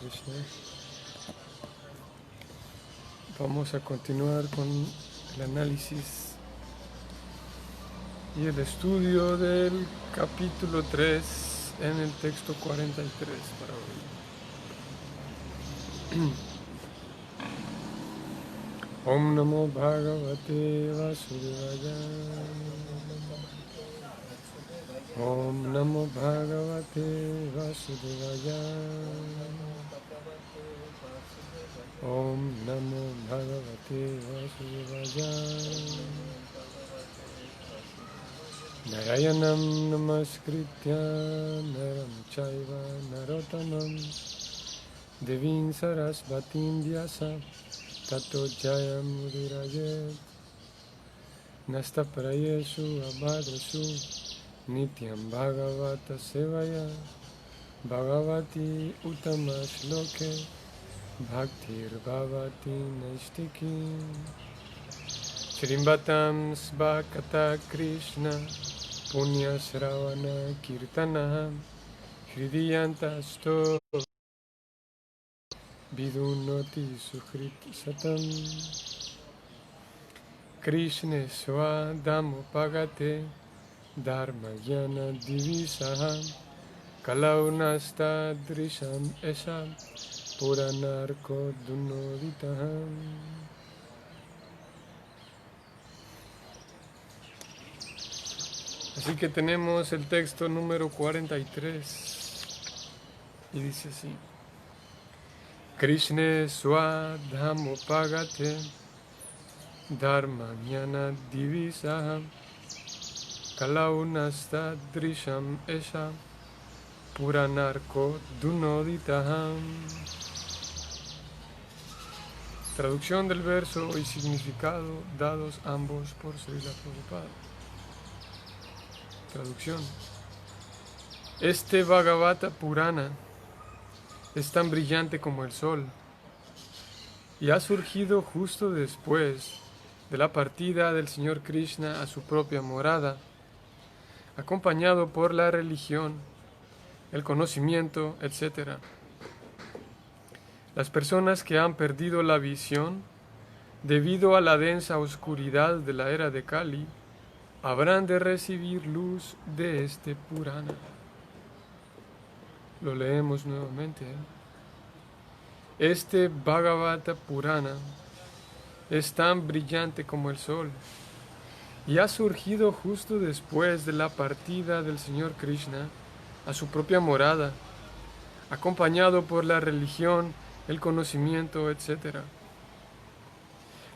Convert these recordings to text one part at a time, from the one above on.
Krishna. Vamos a continuar con el análisis y el estudio del capítulo 3 en el texto 43 para hoy. Om Namo Bhagavate Vasudevaya. Om Namo Bhagavate Vasudevaya. Om Namo Bhagavate Vasudevaya. Narayanam Namaskritya Naram Chaiva Narottamam Devim Sarasvatim Vyasa Tato Jayam Mudirayet Nastaprayesu Abhadrasu Nityam Bhagavata Sevaya Bhagavati Uttama Shloke Bhaktir Bhavati Naistiki Shrimbatam Svakata Krishna Punya Sravana Kirtana Hridiyantasto Vidunoti Suhrit Satam Krishna Swadamo Pagate Dharma Yana Divisaha Kalaunasta Drisham Esa Puranarko Dunoditaham. Así que tenemos el texto número 43 y dice así: Krishna Swadhamopagate Dharma Jnana Divisaha Kalaunasta Drisham Esha Puranarko Dunoditaham. Traducción del verso y significado dados ambos por Srila Prabhupada. Traducción. Este Bhagavata Purana es tan brillante como el sol y ha surgido justo después de la partida del Señor Krishna a su propia morada, acompañado por la religión, el conocimiento, etc. Las personas que han perdido la visión debido a la densa oscuridad de la era de Kali habrán de recibir luz de este Purana. Lo leemos nuevamente. Este Bhagavata Purana es tan brillante como el sol y ha surgido justo después de la partida del Señor Krishna a su propia morada, acompañado por la religión, el conocimiento, etc.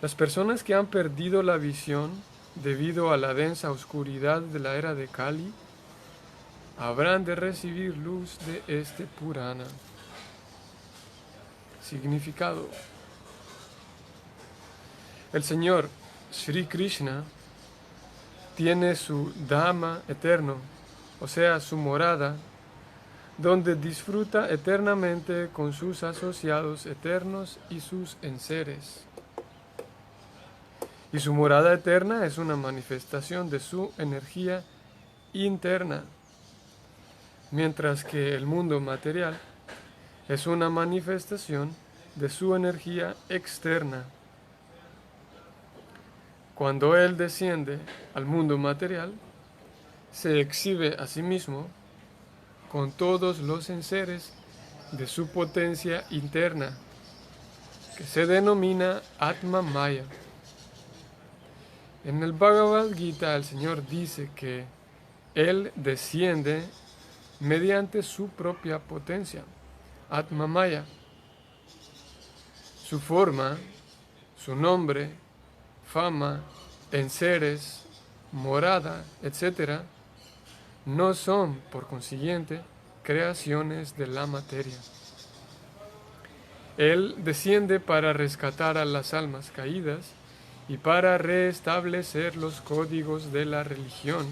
Las personas que han perdido la visión debido a la densa oscuridad de la era de Kali habrán de recibir luz de este Purana. Significado. El Señor Sri Krishna tiene su Dhama eterno, o sea, su morada, donde disfruta eternamente con sus asociados eternos y sus enseres. Y su morada eterna es una manifestación de su energía interna, mientras que el mundo material es una manifestación de su energía externa. Cuando Él desciende al mundo material, se exhibe a sí mismo con todos los enseres de su potencia interna, que se denomina Atma Maya. En el Bhagavad Gita el Señor dice que Él desciende mediante su propia potencia, Atma Maya. Su forma, su nombre, fama, enseres, morada, etc., no son, por consiguiente, creaciones de la materia. Él desciende para rescatar a las almas caídas y para restablecer los códigos de la religión,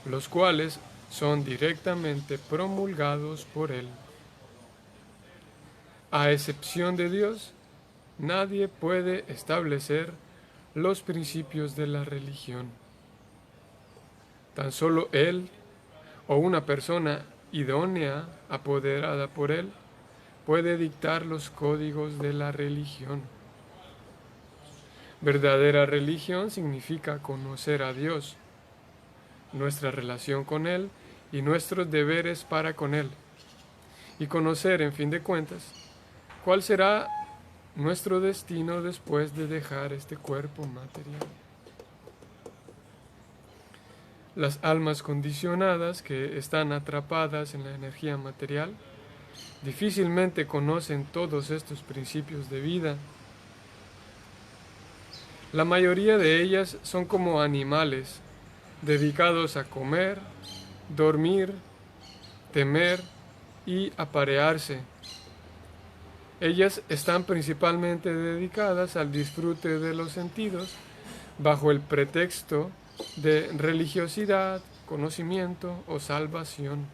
los cuales son directamente promulgados por Él. A excepción de Dios, nadie puede establecer los principios de la religión. Tan solo Él o una persona idónea, apoderada por Él, puede dictar los códigos de la religión. Verdadera religión significa conocer a Dios, nuestra relación con Él y nuestros deberes para con Él, y conocer, en fin de cuentas, cuál será nuestro destino después de dejar este cuerpo material. Las almas condicionadas que están atrapadas en la energía material difícilmente conocen todos estos principios de vida. La mayoría de ellas son como animales, dedicados a comer, dormir, temer y aparearse. Ellas están principalmente dedicadas al disfrute de los sentidos, bajo el pretexto de religiosidad, conocimiento o salvación.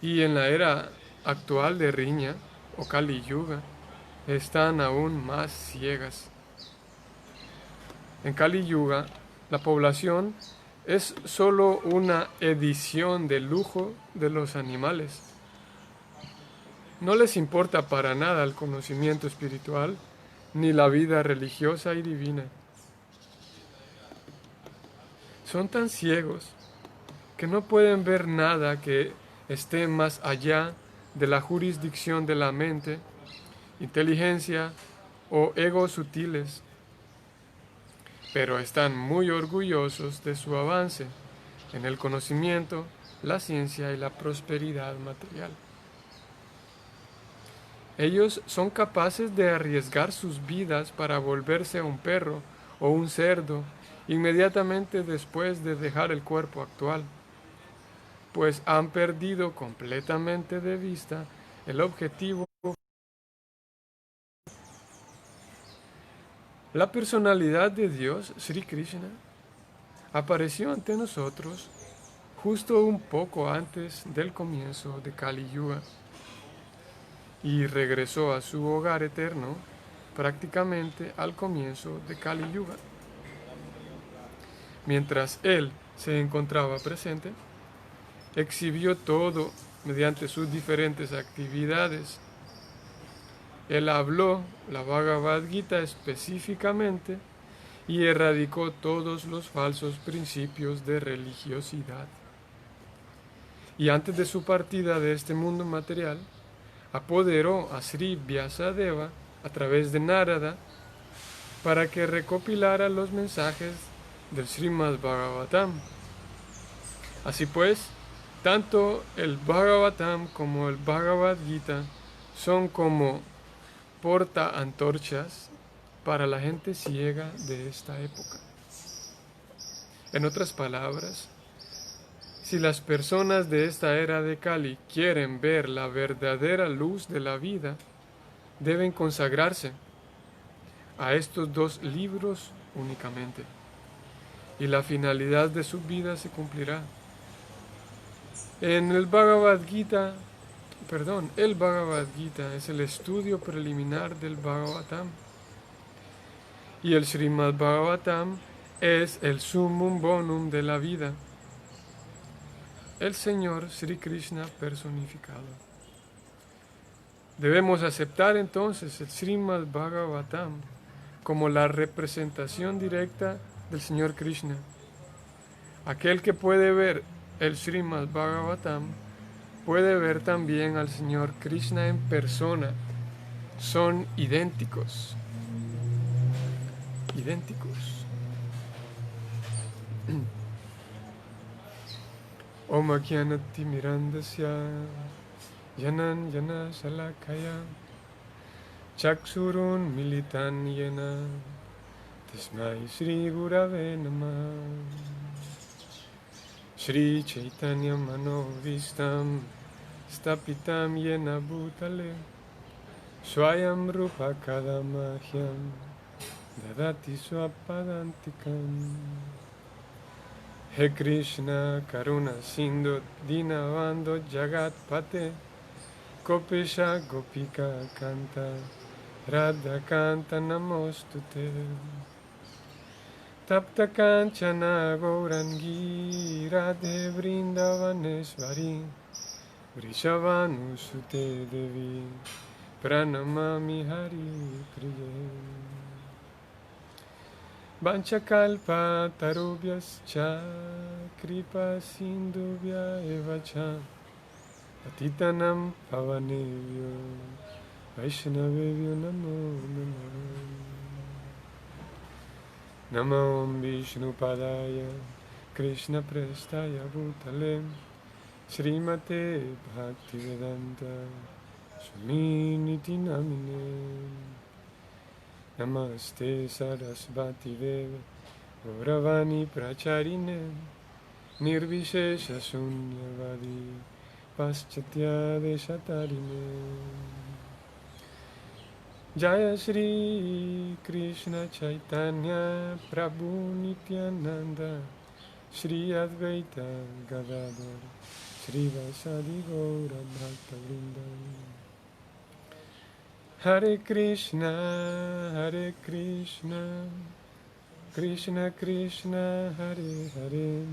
Y en la era actual de Riña o Kali Yuga, están aún más ciegas. En Kali Yuga, la población es solo una edición de lujo de los animales. No les importa para nada el conocimiento espiritual, ni la vida religiosa y divina. Son tan ciegos que no pueden ver nada que esté más allá de la jurisdicción de la mente, inteligencia o egos sutiles, pero están muy orgullosos de su avance en el conocimiento, la ciencia y la prosperidad material. Ellos son capaces de arriesgar sus vidas para volverse un perro o un cerdo inmediatamente después de dejar el cuerpo actual, pues han perdido completamente de vista el objetivo. La personalidad de Dios, Sri Krishna, apareció ante nosotros justo un poco antes del comienzo de Kali Yuga y regresó a su hogar eterno prácticamente al comienzo de Kali Yuga. Mientras él se encontraba presente, exhibió todo mediante sus diferentes actividades. Él habló la Bhagavad Gita específicamente y erradicó todos los falsos principios de religiosidad. Y antes de su partida de este mundo material, apoderó a Sri Vyasadeva a través de Narada para que recopilara los mensajes del Srimad Bhagavatam. Así pues, tanto el Bhagavatam como el Bhagavad Gita son como portaantorchas para la gente ciega de esta época. En otras palabras, si las personas de esta era de Kali quieren ver la verdadera luz de la vida, deben consagrarse a estos dos libros únicamente, y la finalidad de su vida se cumplirá. El Bhagavad Gita es el estudio preliminar del Bhagavatam, y el Srimad Bhagavatam es el sumum bonum de la vida, el Señor Sri Krishna personificado. Debemos aceptar entonces el Srimad Bhagavatam como la representación directa del Señor Krishna. Aquel que puede ver el Srimad Bhagavatam puede ver también al Señor Krishna en persona. Son idénticos. Om Agyanati Mirandasya Yanan Yana Shalakaya Chaksurun Militan Yena Tasmai Shri Gurave Namah Shri Chaitanya Manovistam Stapitam Yena Bhutale Swayam Rupa Kadamahyam Dadati Swapadantikam. He Krishna Karuna Sindhu Dinavando Jagat Pate Kopesha Gopika Kanta Radha Kanta Namostute Tapta Kanchana Gaurangi Radhe Vrindavaneshvari Vrishavanusute Devi Pranamami Hari Priye. Vanchakalpa tarubhyascha kripa sindhubhya evacha patitanam pavanebhyo vaishnavebhyo namo namo. Namo Vishnu Padaya Krishna Prestaya Bhutale Srimate Bhaktivedanta Swaminiti Namine. Namaste Sarasvati Deve Gauravani Pracharine Nirvishesha Sunyavadi Paschatya Deshatarine. Jaya Shri Krishna Chaitanya Prabhu Nityananda Shri Advaita Gadadhar Shri Vasadi Gaura Bhakta Vrinda. Hare Krishna Krishna Krishna Hare Hare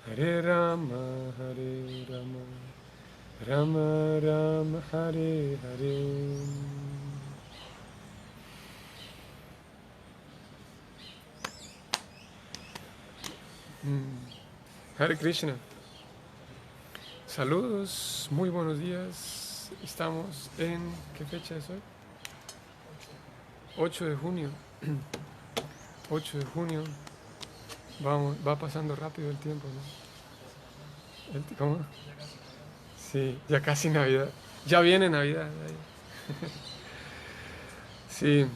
Hare Rama Rama Rama Hare Hare. Hare Krishna. Saludos, muy buenos días. Estamos en... ¿qué fecha es hoy? 8 de junio. 8 de junio. Va pasando rápido el tiempo, ¿no? ¿Cómo? Sí, ya casi Navidad. Ya viene Navidad. Sí.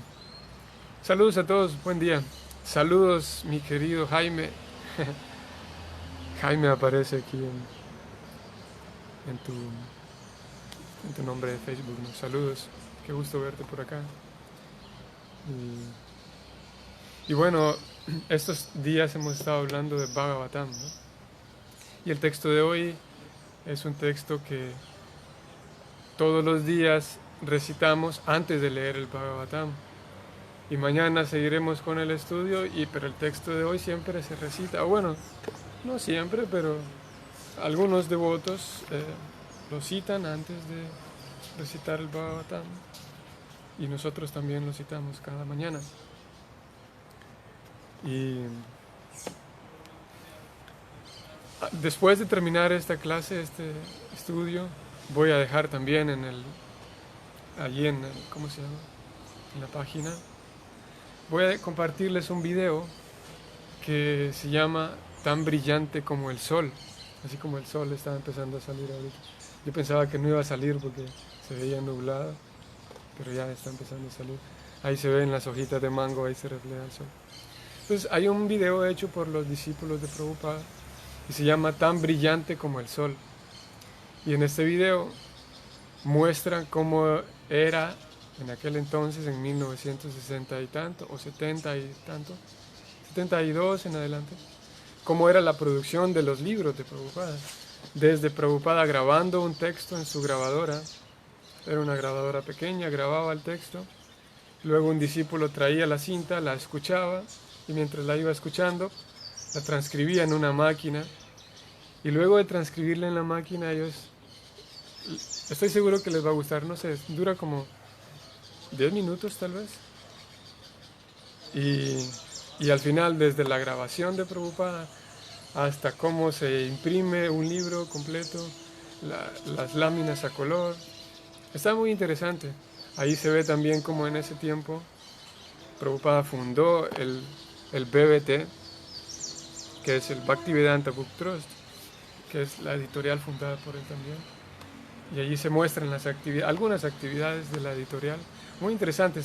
Saludos a todos, buen día. Saludos, mi querido Jaime. Jaime aparece aquí en tu nombre de Facebook, ¿no? Saludos, qué gusto verte por acá. Y bueno, estos días hemos estado hablando de Bhagavatam, ¿no? Y el texto de hoy es un texto que todos los días recitamos antes de leer el Bhagavatam. Y mañana seguiremos con el estudio, pero el texto de hoy siempre se recita. Bueno, no siempre, pero algunos devotos lo citan antes de recitar el Bhagavatam. Y nosotros también lo citamos cada mañana. Y después de terminar esta clase, este estudio, voy a dejar también allí en el, ¿cómo se llama? En la página. Voy a compartirles un video que se llama Tan brillante como el sol. Así como el sol está empezando a salir ahorita. Yo pensaba que no iba a salir porque se veía nublado, pero ya está empezando a salir. Ahí se ven las hojitas de mango, ahí se refleja el sol. Entonces hay un video hecho por los discípulos de Prabhupada y se llama Tan brillante como el sol. Y en este video muestran cómo era en aquel entonces, en 1960 y tanto, o 70 y tanto, 72 en adelante, cómo era la producción de los libros de Prabhupada. Desde Prabhupada grabando un texto en su grabadora, era una grabadora pequeña, grababa el texto, luego un discípulo traía la cinta, la escuchaba, y mientras la iba escuchando, la transcribía en una máquina, y luego de transcribirla en la máquina, estoy seguro que les va a gustar, no sé, dura como 10 minutos tal vez. Y al final, desde la grabación de Prabhupada hasta cómo se imprime un libro completo, las láminas a color, está muy interesante. Ahí se ve también cómo en ese tiempo Prabhupada fundó el BBT, que es el Bhaktivedanta Book Trust, que es la editorial fundada por él también. Y allí se muestran algunas actividades de la editorial. Muy interesante,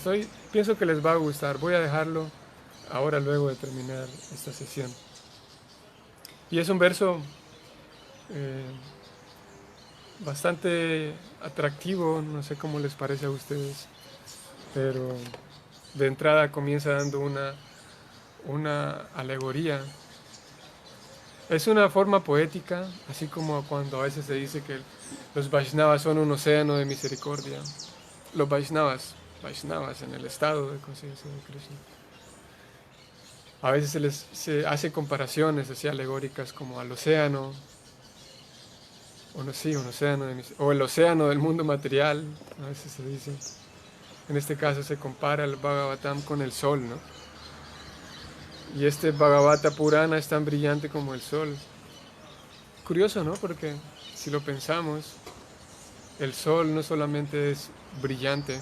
pienso que les va a gustar. Voy a dejarlo ahora luego de terminar esta sesión. Y es un verso bastante atractivo, no sé cómo les parece a ustedes, pero de entrada comienza dando una alegoría. Es una forma poética, así como cuando a veces se dice que los Vaishnavas son un océano de misericordia. Los Vaishnavas en el estado de conciencia de Krishna. A veces se hace comparaciones así alegóricas como al océano, o no, sí, un océano o el océano del mundo material, a veces se dice. En este caso se compara el Bhagavatam con el sol, ¿no? Y este Bhagavata Purana es tan brillante como el sol. Curioso, ¿no? Porque si lo pensamos, el sol no solamente es brillante,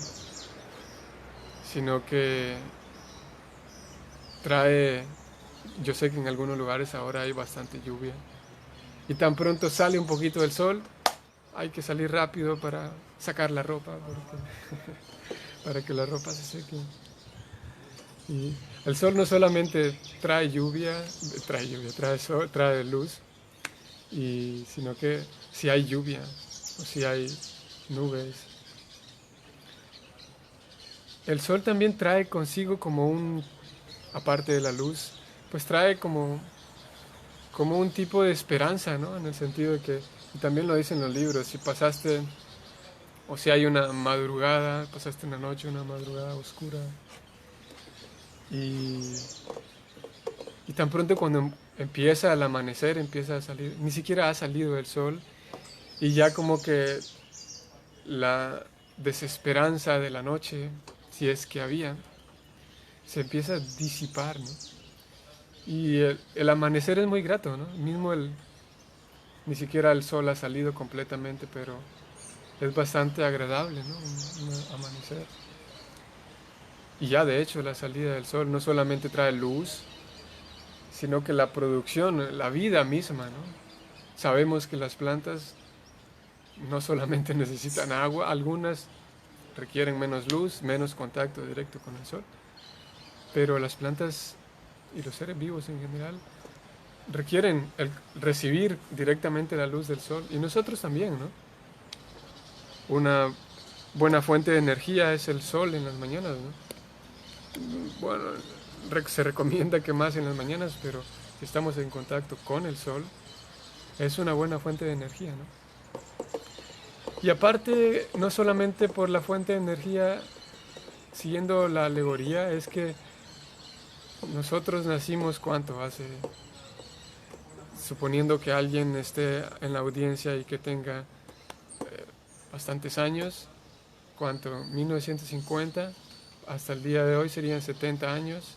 sino que trae, yo sé que en algunos lugares ahora hay bastante lluvia, y tan pronto sale un poquito del sol, hay que salir rápido para sacar la ropa, para que la ropa se seque. Y el sol no solamente trae lluvia, trae sol, trae luz, sino que si hay lluvia o si hay nubes, el sol también trae consigo aparte de la luz, pues trae como un tipo de esperanza, ¿no? En el sentido de que, y también lo dicen los libros, si pasaste, o si hay una madrugada, pasaste una noche, una madrugada oscura, y, y tan pronto cuando empieza el amanecer, empieza a salir, ni siquiera ha salido el sol, y ya como que la desesperanza de la noche, si es que había, se empieza a disipar, ¿no? Y el amanecer es muy grato, ¿no? Ni siquiera el sol ha salido completamente, pero es bastante agradable, ¿no? Un amanecer. Y ya de hecho la salida del sol no solamente trae luz, sino que la producción, la vida misma, ¿no? Sabemos que las plantas no solamente necesitan agua, algunas requieren menos luz, menos contacto directo con el sol, pero las plantas y los seres vivos en general requieren recibir directamente la luz del sol, y nosotros también, ¿no? Una buena fuente de energía es el sol en las mañanas, ¿no? Bueno, se recomienda que más en las mañanas, pero si estamos en contacto con el sol, es una buena fuente de energía, ¿no? Y aparte, no solamente por la fuente de energía, siguiendo la alegoría, es que nosotros nacimos, ¿cuánto? Suponiendo que alguien esté en la audiencia y que tenga bastantes años, ¿cuánto? 1950, hasta el día de hoy serían 70 años,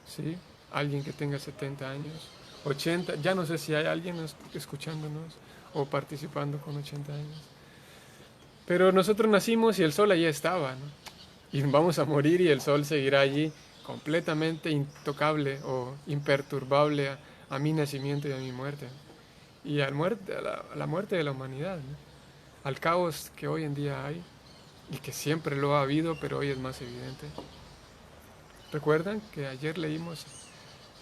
¿sí? Alguien que tenga 70 años, 80, ya no sé si hay alguien escuchándonos o participando con 80 años. Pero nosotros nacimos y el sol allí estaba, ¿no? Y vamos a morir y el sol seguirá allí completamente intocable o imperturbable a mi nacimiento y a mi muerte. Y a la muerte de la humanidad, ¿no? Al caos que hoy en día hay y que siempre lo ha habido, pero hoy es más evidente. ¿Recuerdan que ayer leímos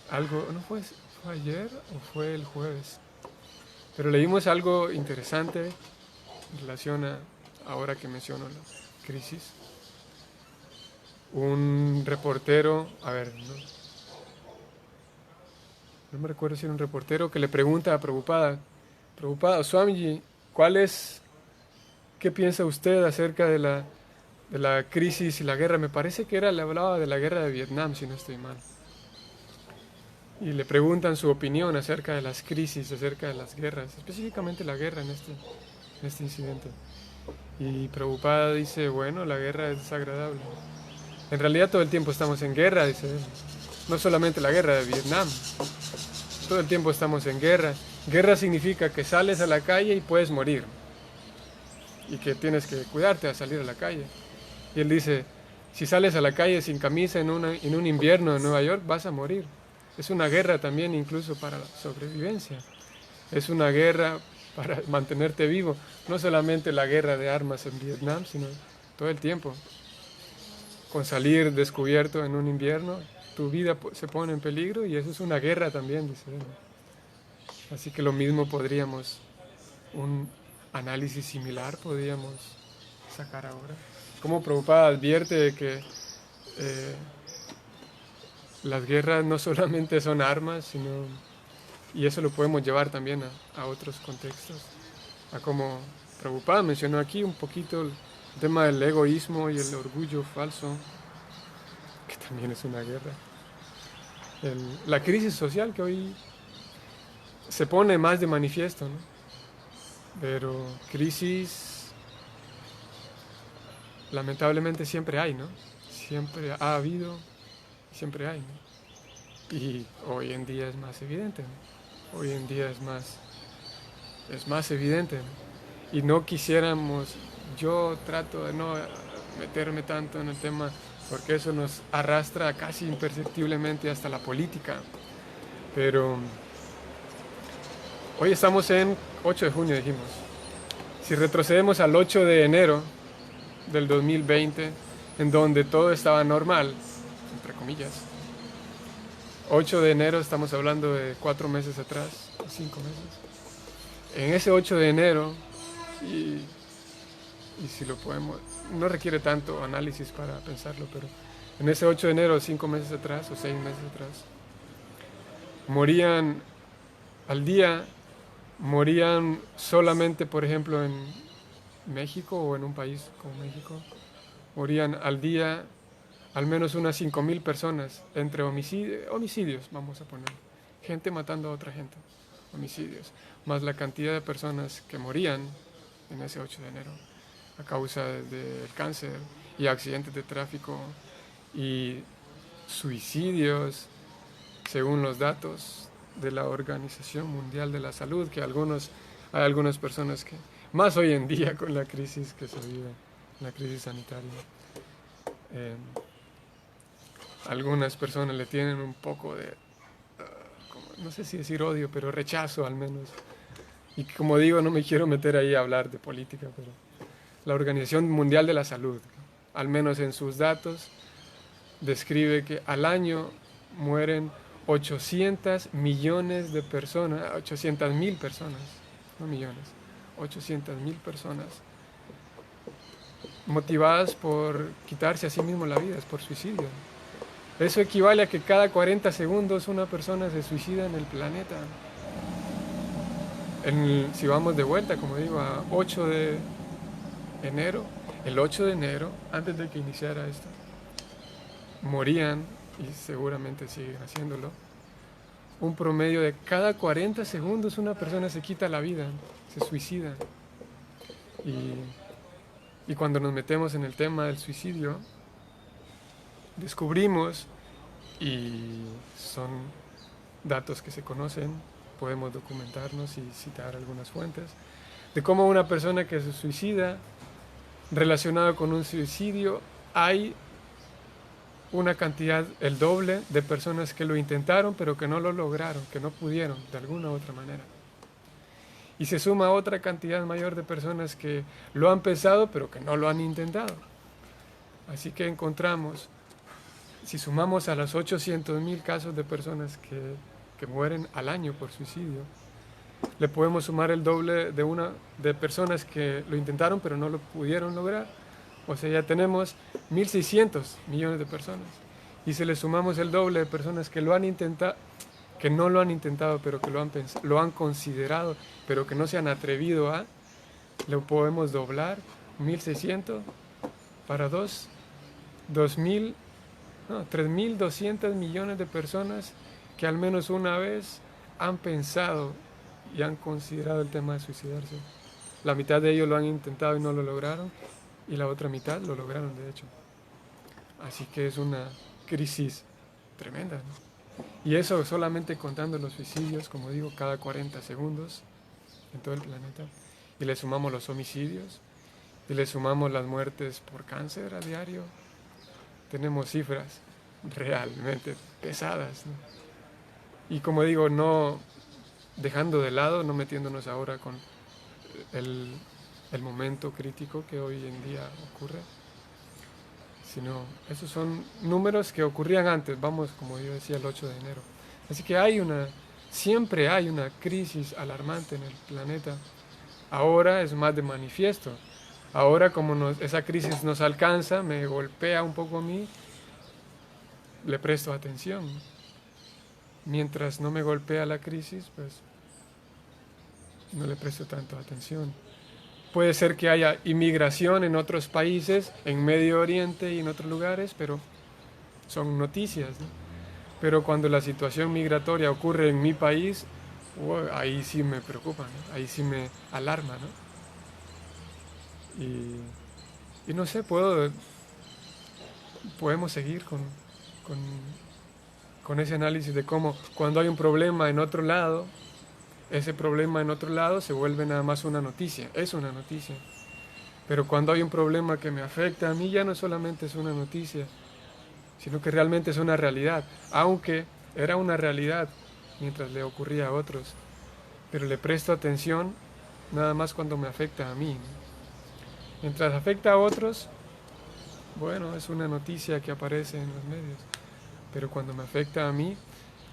algo? ¿No fue ayer o fue el jueves? Pero leímos algo interesante en relación a, ahora que menciono la crisis. Un reportero, a ver, no me recuerdo si era un reportero que le pregunta a Prabhupada, Swamiji, ¿qué piensa usted acerca de la crisis y la guerra? Me parece que le hablaba de la guerra de Vietnam, si no estoy mal. Y le preguntan su opinión acerca de las crisis, acerca de las guerras, específicamente la guerra en este incidente. Y Prabhupada dice, bueno, la guerra es desagradable. En realidad todo el tiempo estamos en guerra, dice él. No solamente la guerra de Vietnam, todo el tiempo estamos en guerra. Guerra significa que sales a la calle y puedes morir. Y que tienes que cuidarte a salir a la calle. Y él dice, si sales a la calle sin camisa en un invierno en Nueva York, vas a morir. Es una guerra también incluso para la sobrevivencia. Es una guerra para mantenerte vivo. No solamente la guerra de armas en Vietnam, sino todo el tiempo. Con salir descubierto en un invierno, tu vida se pone en peligro y eso es una guerra también, dice él. Así que lo mismo un análisis similar podríamos sacar ahora. Como Prabhupada advierte de que las guerras no solamente son armas, y eso lo podemos llevar también a otros contextos. A como Prabhupada mencionó aquí un poquito el tema del egoísmo y el orgullo falso, que también es una guerra. La crisis social que hoy se pone más de manifiesto, ¿no? Pero crisis, lamentablemente siempre hay, ¿no? Siempre ha habido, siempre hay, ¿no? Y hoy en día es más evidente, ¿no? Hoy en día es más evidente, ¿no? Y no quisiéramos, yo trato de no meterme tanto en el tema porque eso nos arrastra casi imperceptiblemente hasta la política. Pero hoy estamos en 8 de junio, dijimos. Si retrocedemos al 8 de enero del 2020, en donde todo estaba normal, entre comillas. 8 de enero, estamos hablando de 4 meses atrás, 5 meses. En ese 8 de enero, y si lo podemos, no requiere tanto análisis para pensarlo, pero en ese 8 de enero, 5 meses atrás o 6 meses atrás, morían al día, morían solamente, por ejemplo, en México o en un país como México, morían al día al menos unas 5.000 personas entre homicidios, vamos a poner, gente matando a otra gente, homicidios, más la cantidad de personas que morían en ese 8 de enero a causa del cáncer y accidentes de tráfico y suicidios, según los datos de la Organización Mundial de la Salud, que hay algunas personas que, más hoy en día con la crisis que se vive, la crisis sanitaria, algunas personas le tienen un poco de, no sé si decir odio, pero rechazo al menos. Y como digo, no me quiero meter ahí a hablar de política, pero la Organización Mundial de la Salud, al menos en sus datos, describe que al año mueren 800 millones de personas, 800.000 personas, no millones, 800.000 personas motivadas por quitarse a sí mismo la vida, es por suicidio. Eso equivale a que cada 40 segundos una persona se suicida en el planeta. Si vamos de vuelta, como digo, a 8 de enero, el 8 de enero, antes de que iniciara esto, morían, y seguramente siguen haciéndolo, un promedio de cada 40 segundos una persona se quita la vida, se suicida. Y cuando nos metemos en el tema del suicidio, descubrimos, y son datos que se conocen, podemos documentarnos y citar algunas fuentes, de cómo una persona que se suicida, relacionada con un suicidio, hay una cantidad, el doble de personas que lo intentaron pero que no lo lograron, que no pudieron de alguna u otra manera. Y se suma otra cantidad mayor de personas que lo han pensado pero que no lo han intentado. Así que encontramos, si sumamos a los 800.000 casos de personas que mueren al año por suicidio, le podemos sumar el doble de personas que lo intentaron pero no lo pudieron lograr. O sea, ya tenemos 1.600 millones de personas. Y si le sumamos el doble de personas que lo han intentado, que no lo han intentado, pero que lo han considerado, pero que no se han atrevido a, lo podemos doblar, 1.600 para 3.200 millones de personas que al menos una vez han pensado y han considerado el tema de suicidarse. La mitad de ellos lo han intentado y no lo lograron, y la otra mitad lo lograron, de hecho. Así que es una crisis tremenda, ¿no? Y eso solamente contando los suicidios, como digo, cada 40 segundos en todo el planeta. Y le sumamos los homicidios, y le sumamos las muertes por cáncer a diario. Tenemos cifras realmente pesadas, ¿no? Y como digo, no dejando de lado, no metiéndonos ahora con el momento crítico que hoy en día ocurre, sino esos son números que ocurrían antes, vamos, como yo decía, el 8 de enero. Así que siempre hay una crisis alarmante en el planeta. Ahora es más de manifiesto. Ahora como esa crisis nos alcanza, me golpea un poco a mí, le presto atención. Mientras no me golpea la crisis, pues no le presto tanto atención. Puede ser que haya inmigración en otros países, en Medio Oriente y en otros lugares, pero son noticias, ¿no? Pero cuando la situación migratoria ocurre en mi país, ahí sí me preocupa, ¿no? Ahí sí me alarma, ¿no? Y no sé, podemos seguir con, con ese análisis de cómo cuando hay un problema en otro lado, ese problema en otro lado se vuelve nada más una noticia, es una noticia. Pero cuando hay un problema que me afecta a mí ya no solamente es una noticia, sino que realmente es una realidad, aunque era una realidad mientras le ocurría a otros, pero le presto atención nada más cuando me afecta a mí. Mientras afecta a otros, bueno, es una noticia que aparece en los medios, pero cuando me afecta a mí,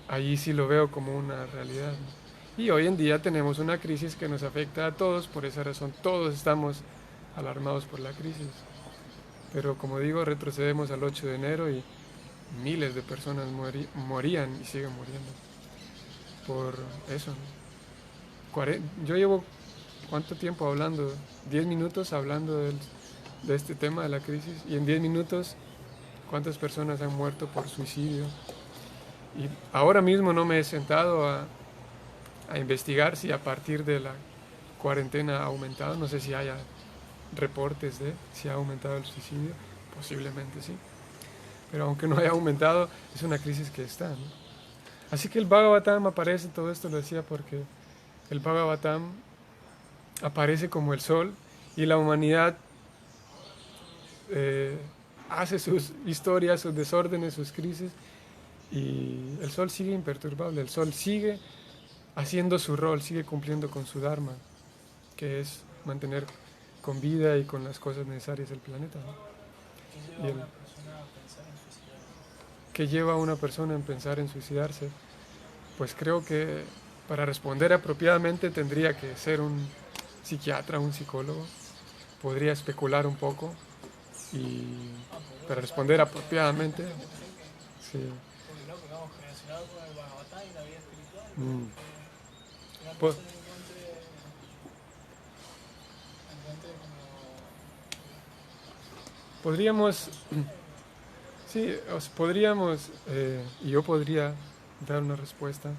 allí sí lo veo como una realidad. Y hoy en día tenemos una crisis que nos afecta a todos, por esa razón todos estamos alarmados por la crisis. Pero como digo, retrocedemos al 8 de enero y miles de personas morían y siguen muriendo por eso, ¿no? Yo llevo, ¿cuánto tiempo hablando? 10 minutos hablando de este tema de la crisis, y en 10 minutos, ¿cuántas personas han muerto por suicidio? Y ahora mismo no me he sentado a investigar si a partir de la cuarentena ha aumentado, no sé si haya reportes de si ha aumentado el suicidio, posiblemente sí, pero aunque no haya aumentado, es una crisis que está, ¿no? Así que el Bhagavatam aparece, todo esto lo decía porque el Bhagavatam aparece como el sol y la humanidad hace sus historias, sus desórdenes, sus crisis, y el sol sigue imperturbable, el sol sigue haciendo su rol, sigue cumpliendo con su dharma, que es mantener con vida y con las cosas necesarias el planeta, ¿no? ¿Qué lleva a una persona en pensar en suicidarse? Pues creo que para responder apropiadamente tendría que ser un psiquiatra, un psicólogo. Podría especular un poco y para responder apropiadamente, sí. Mm. Po- Podríamos, sí, podríamos, y yo podría dar una respuesta.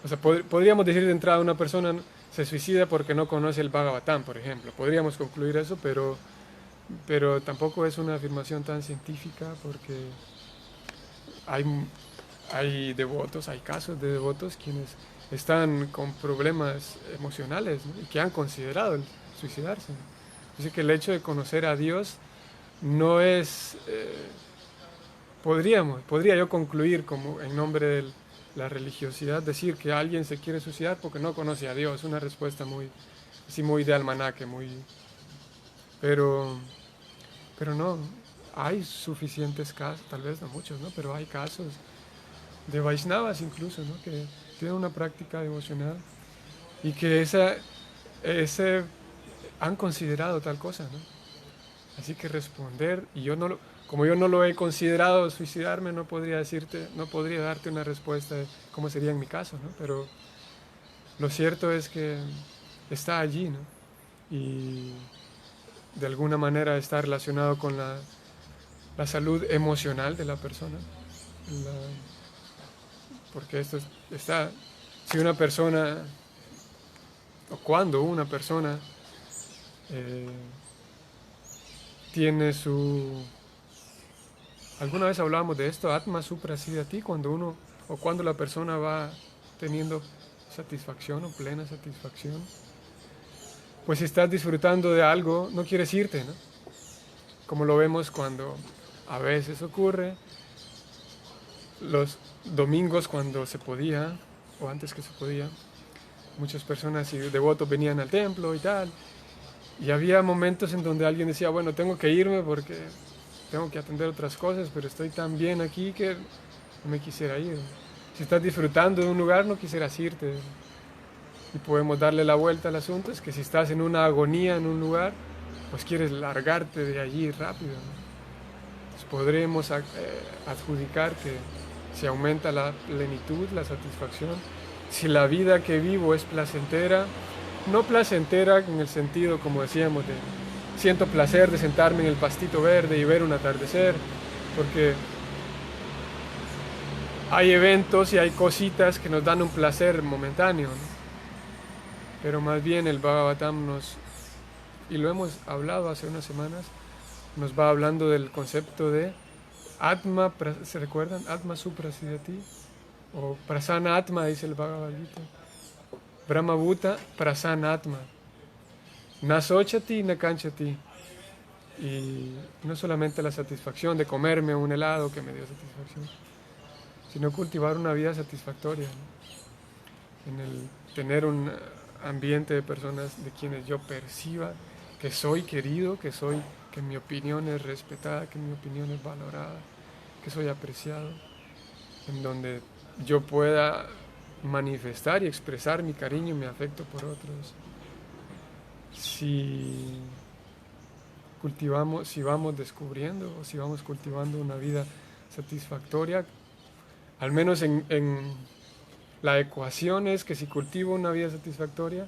O sea, podríamos decir de entrada una persona se suicida porque no conoce el Bhagavatam, por ejemplo. Podríamos concluir eso, pero tampoco es una afirmación tan científica porque hay, hay devotos, hay casos de devotos quienes están con problemas emocionales, ¿no? Y que han considerado el suicidarse. Así que el hecho de conocer a Dios no es, podría yo concluir como en nombre de la religiosidad, decir que alguien se quiere suicidar porque no conoce a Dios, una respuesta muy, así muy de almanaque, muy, pero, pero no, hay suficientes casos, tal vez no muchos, ¿no? Pero hay casos de Vaishnavas incluso, ¿no? Que tienen una práctica devocional y que ese han considerado tal cosa, ¿no? Así que responder, y yo no como yo no lo he considerado suicidarme, no podría decirte, no podría darte una respuesta de cómo sería en mi caso, ¿no? Pero lo cierto es que está allí, ¿no? Y de alguna manera está relacionado con la salud emocional de la persona. Porque esto está, si una persona, o cuando una persona eh, tiene su... Alguna vez hablábamos de esto, Atma Supra Siddhati, cuando uno, o cuando la persona va teniendo satisfacción o plena satisfacción, pues si estás disfrutando de algo, no quieres irte, ¿no? Como lo vemos cuando a veces ocurre, los domingos cuando se podía, o antes que se podía, muchas personas y devotos venían al templo y tal, y había momentos en donde alguien decía, bueno, tengo que irme porque tengo que atender otras cosas, pero estoy tan bien aquí que no me quisiera ir. Si estás disfrutando de un lugar, no quisieras irte. Y podemos darle la vuelta al asunto, es que si estás en una agonía en un lugar, pues quieres largarte de allí rápido, ¿no? Entonces podremos adjudicar que si aumenta la plenitud, la satisfacción, si la vida que vivo es placentera, no placentera en el sentido, como decíamos, de siento placer de sentarme en el pastito verde y ver un atardecer, porque hay eventos y hay cositas que nos dan un placer momentáneo, ¿no? Pero más bien el Bhagavatam y lo hemos hablado hace unas semanas, nos va hablando del concepto de Atma, ¿se recuerdan? Atma Suprasidati, o Prasana Atma, dice el Bhagavad Gita. Brahma Bhuta Prasana Atma. Nasochati Nakanchati. Y no solamente la satisfacción de comerme un helado que me dio satisfacción, sino cultivar una vida satisfactoria, ¿no? En el tener un ambiente de personas de quienes yo perciba que soy querido, que mi opinión es respetada, que mi opinión es valorada, que soy apreciado, en donde yo pueda manifestar y expresar mi cariño y mi afecto por otros. Si vamos descubriendo o si vamos cultivando una vida satisfactoria, al menos en la ecuación es que si cultivo una vida satisfactoria,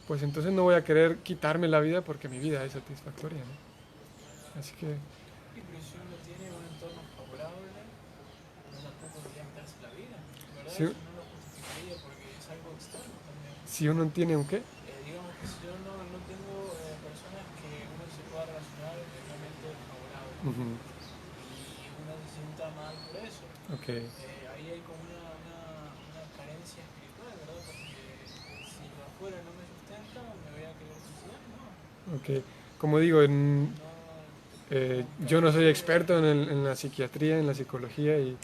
pues entonces no voy a querer quitarme la vida porque mi vida es satisfactoria, ¿no? Así que... Y pero si uno tiene un entorno favorable, no tampoco debería quitarse la vida, ¿verdad? Si, Eso no lo justificaría porque es algo externo también. si uno tiene un qué, Digamos que si yo no tengo personas que uno se pueda relacionar realmente favorable y uno se sienta mal por eso, okay. Ahí hay como una carencia espiritual, ¿verdad? Porque si lo afuera no me sustenta, me voy a querer suicidar, ¿no? Okay. Como digo, yo no soy experto en la psiquiatría, en la psicología, y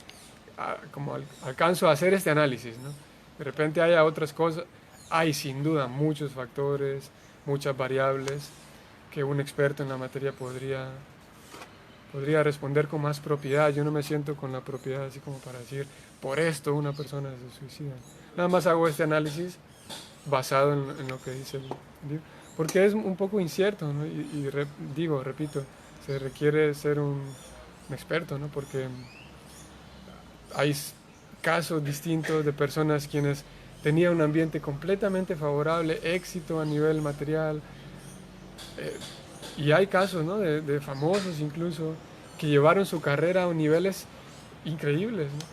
como alcanzo a hacer este análisis, ¿no? De repente hay otras cosas, hay sin duda muchos factores, muchas variables que un experto en la materia podría responder con más propiedad. Yo no me siento con la propiedad así como para decir, por esto una persona se suicida. Nada más hago este análisis basado en lo que dice el libro, porque es un poco incierto, ¿no? Repito, se requiere ser un experto, ¿no? Porque hay casos distintos de personas quienes tenían un ambiente completamente favorable, éxito a nivel material, y hay casos, ¿no? de famosos incluso que llevaron su carrera a niveles increíbles, ¿no?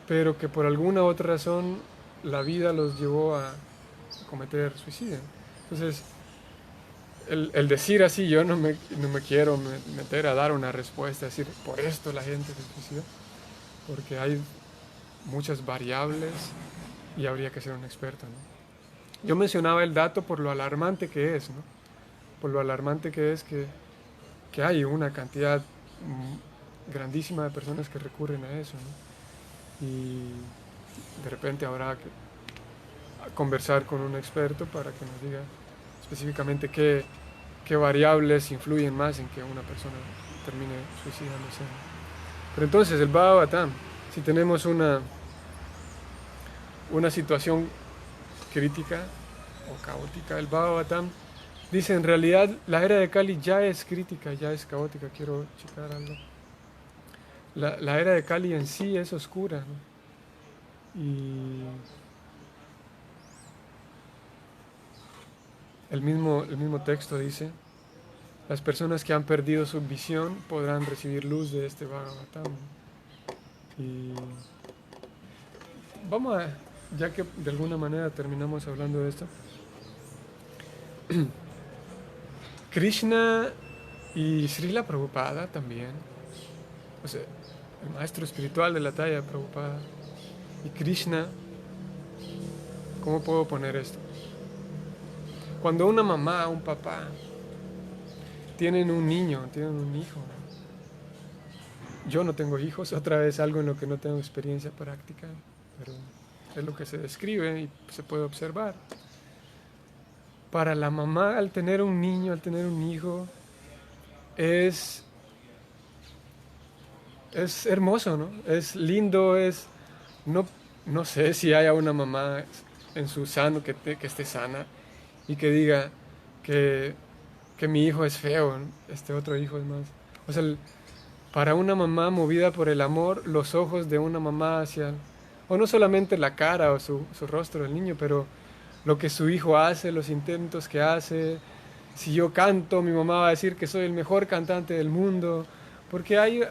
Pero que por alguna otra razón la vida los llevó a cometer suicidio. Entonces, el decir así, yo no me quiero meter a dar una respuesta, decir, por esto la gente se suicida, porque hay muchas variables y habría que ser un experto, ¿no? Yo mencionaba el dato por lo alarmante que es, ¿no? Por lo alarmante que es que hay una cantidad grandísima de personas que recurren a eso, ¿no? Y de repente habrá que conversar con un experto para que nos diga específicamente qué variables influyen más en que una persona termine suicidándose. Pero entonces el Bhagavatam, si tenemos una situación crítica o caótica, el Bhagavatam dice, en realidad la era de Kali ya es crítica, ya es caótica. Quiero checar algo. La era de Kali en sí es oscura, ¿no? Y el mismo texto dice, las personas que han perdido su visión podrán recibir luz de este Bhagavatam. Y vamos a, ya que de alguna manera terminamos hablando de esto, Krishna y Srila Prabhupada también, o sea, el maestro espiritual de la talla de Prabhupada y Krishna, ¿cómo puedo poner esto? Cuando una mamá, un papá tienen un niño, tienen un hijo, yo no tengo hijos, otra vez algo en lo que no tengo experiencia práctica, pero es lo que se describe y se puede observar. Para la mamá, al tener un niño, al tener un hijo, es hermoso, ¿no? Es lindo, no sé si haya una mamá en su sano que esté sana y que diga que mi hijo es feo, ¿no? Este otro hijo es más. O sea, para una mamá movida por el amor, los ojos de una mamá hacia, o no solamente la cara o su rostro del niño, pero lo que su hijo hace, los intentos que hace. Si yo canto, mi mamá va a decir que soy el mejor cantante del mundo, porque hay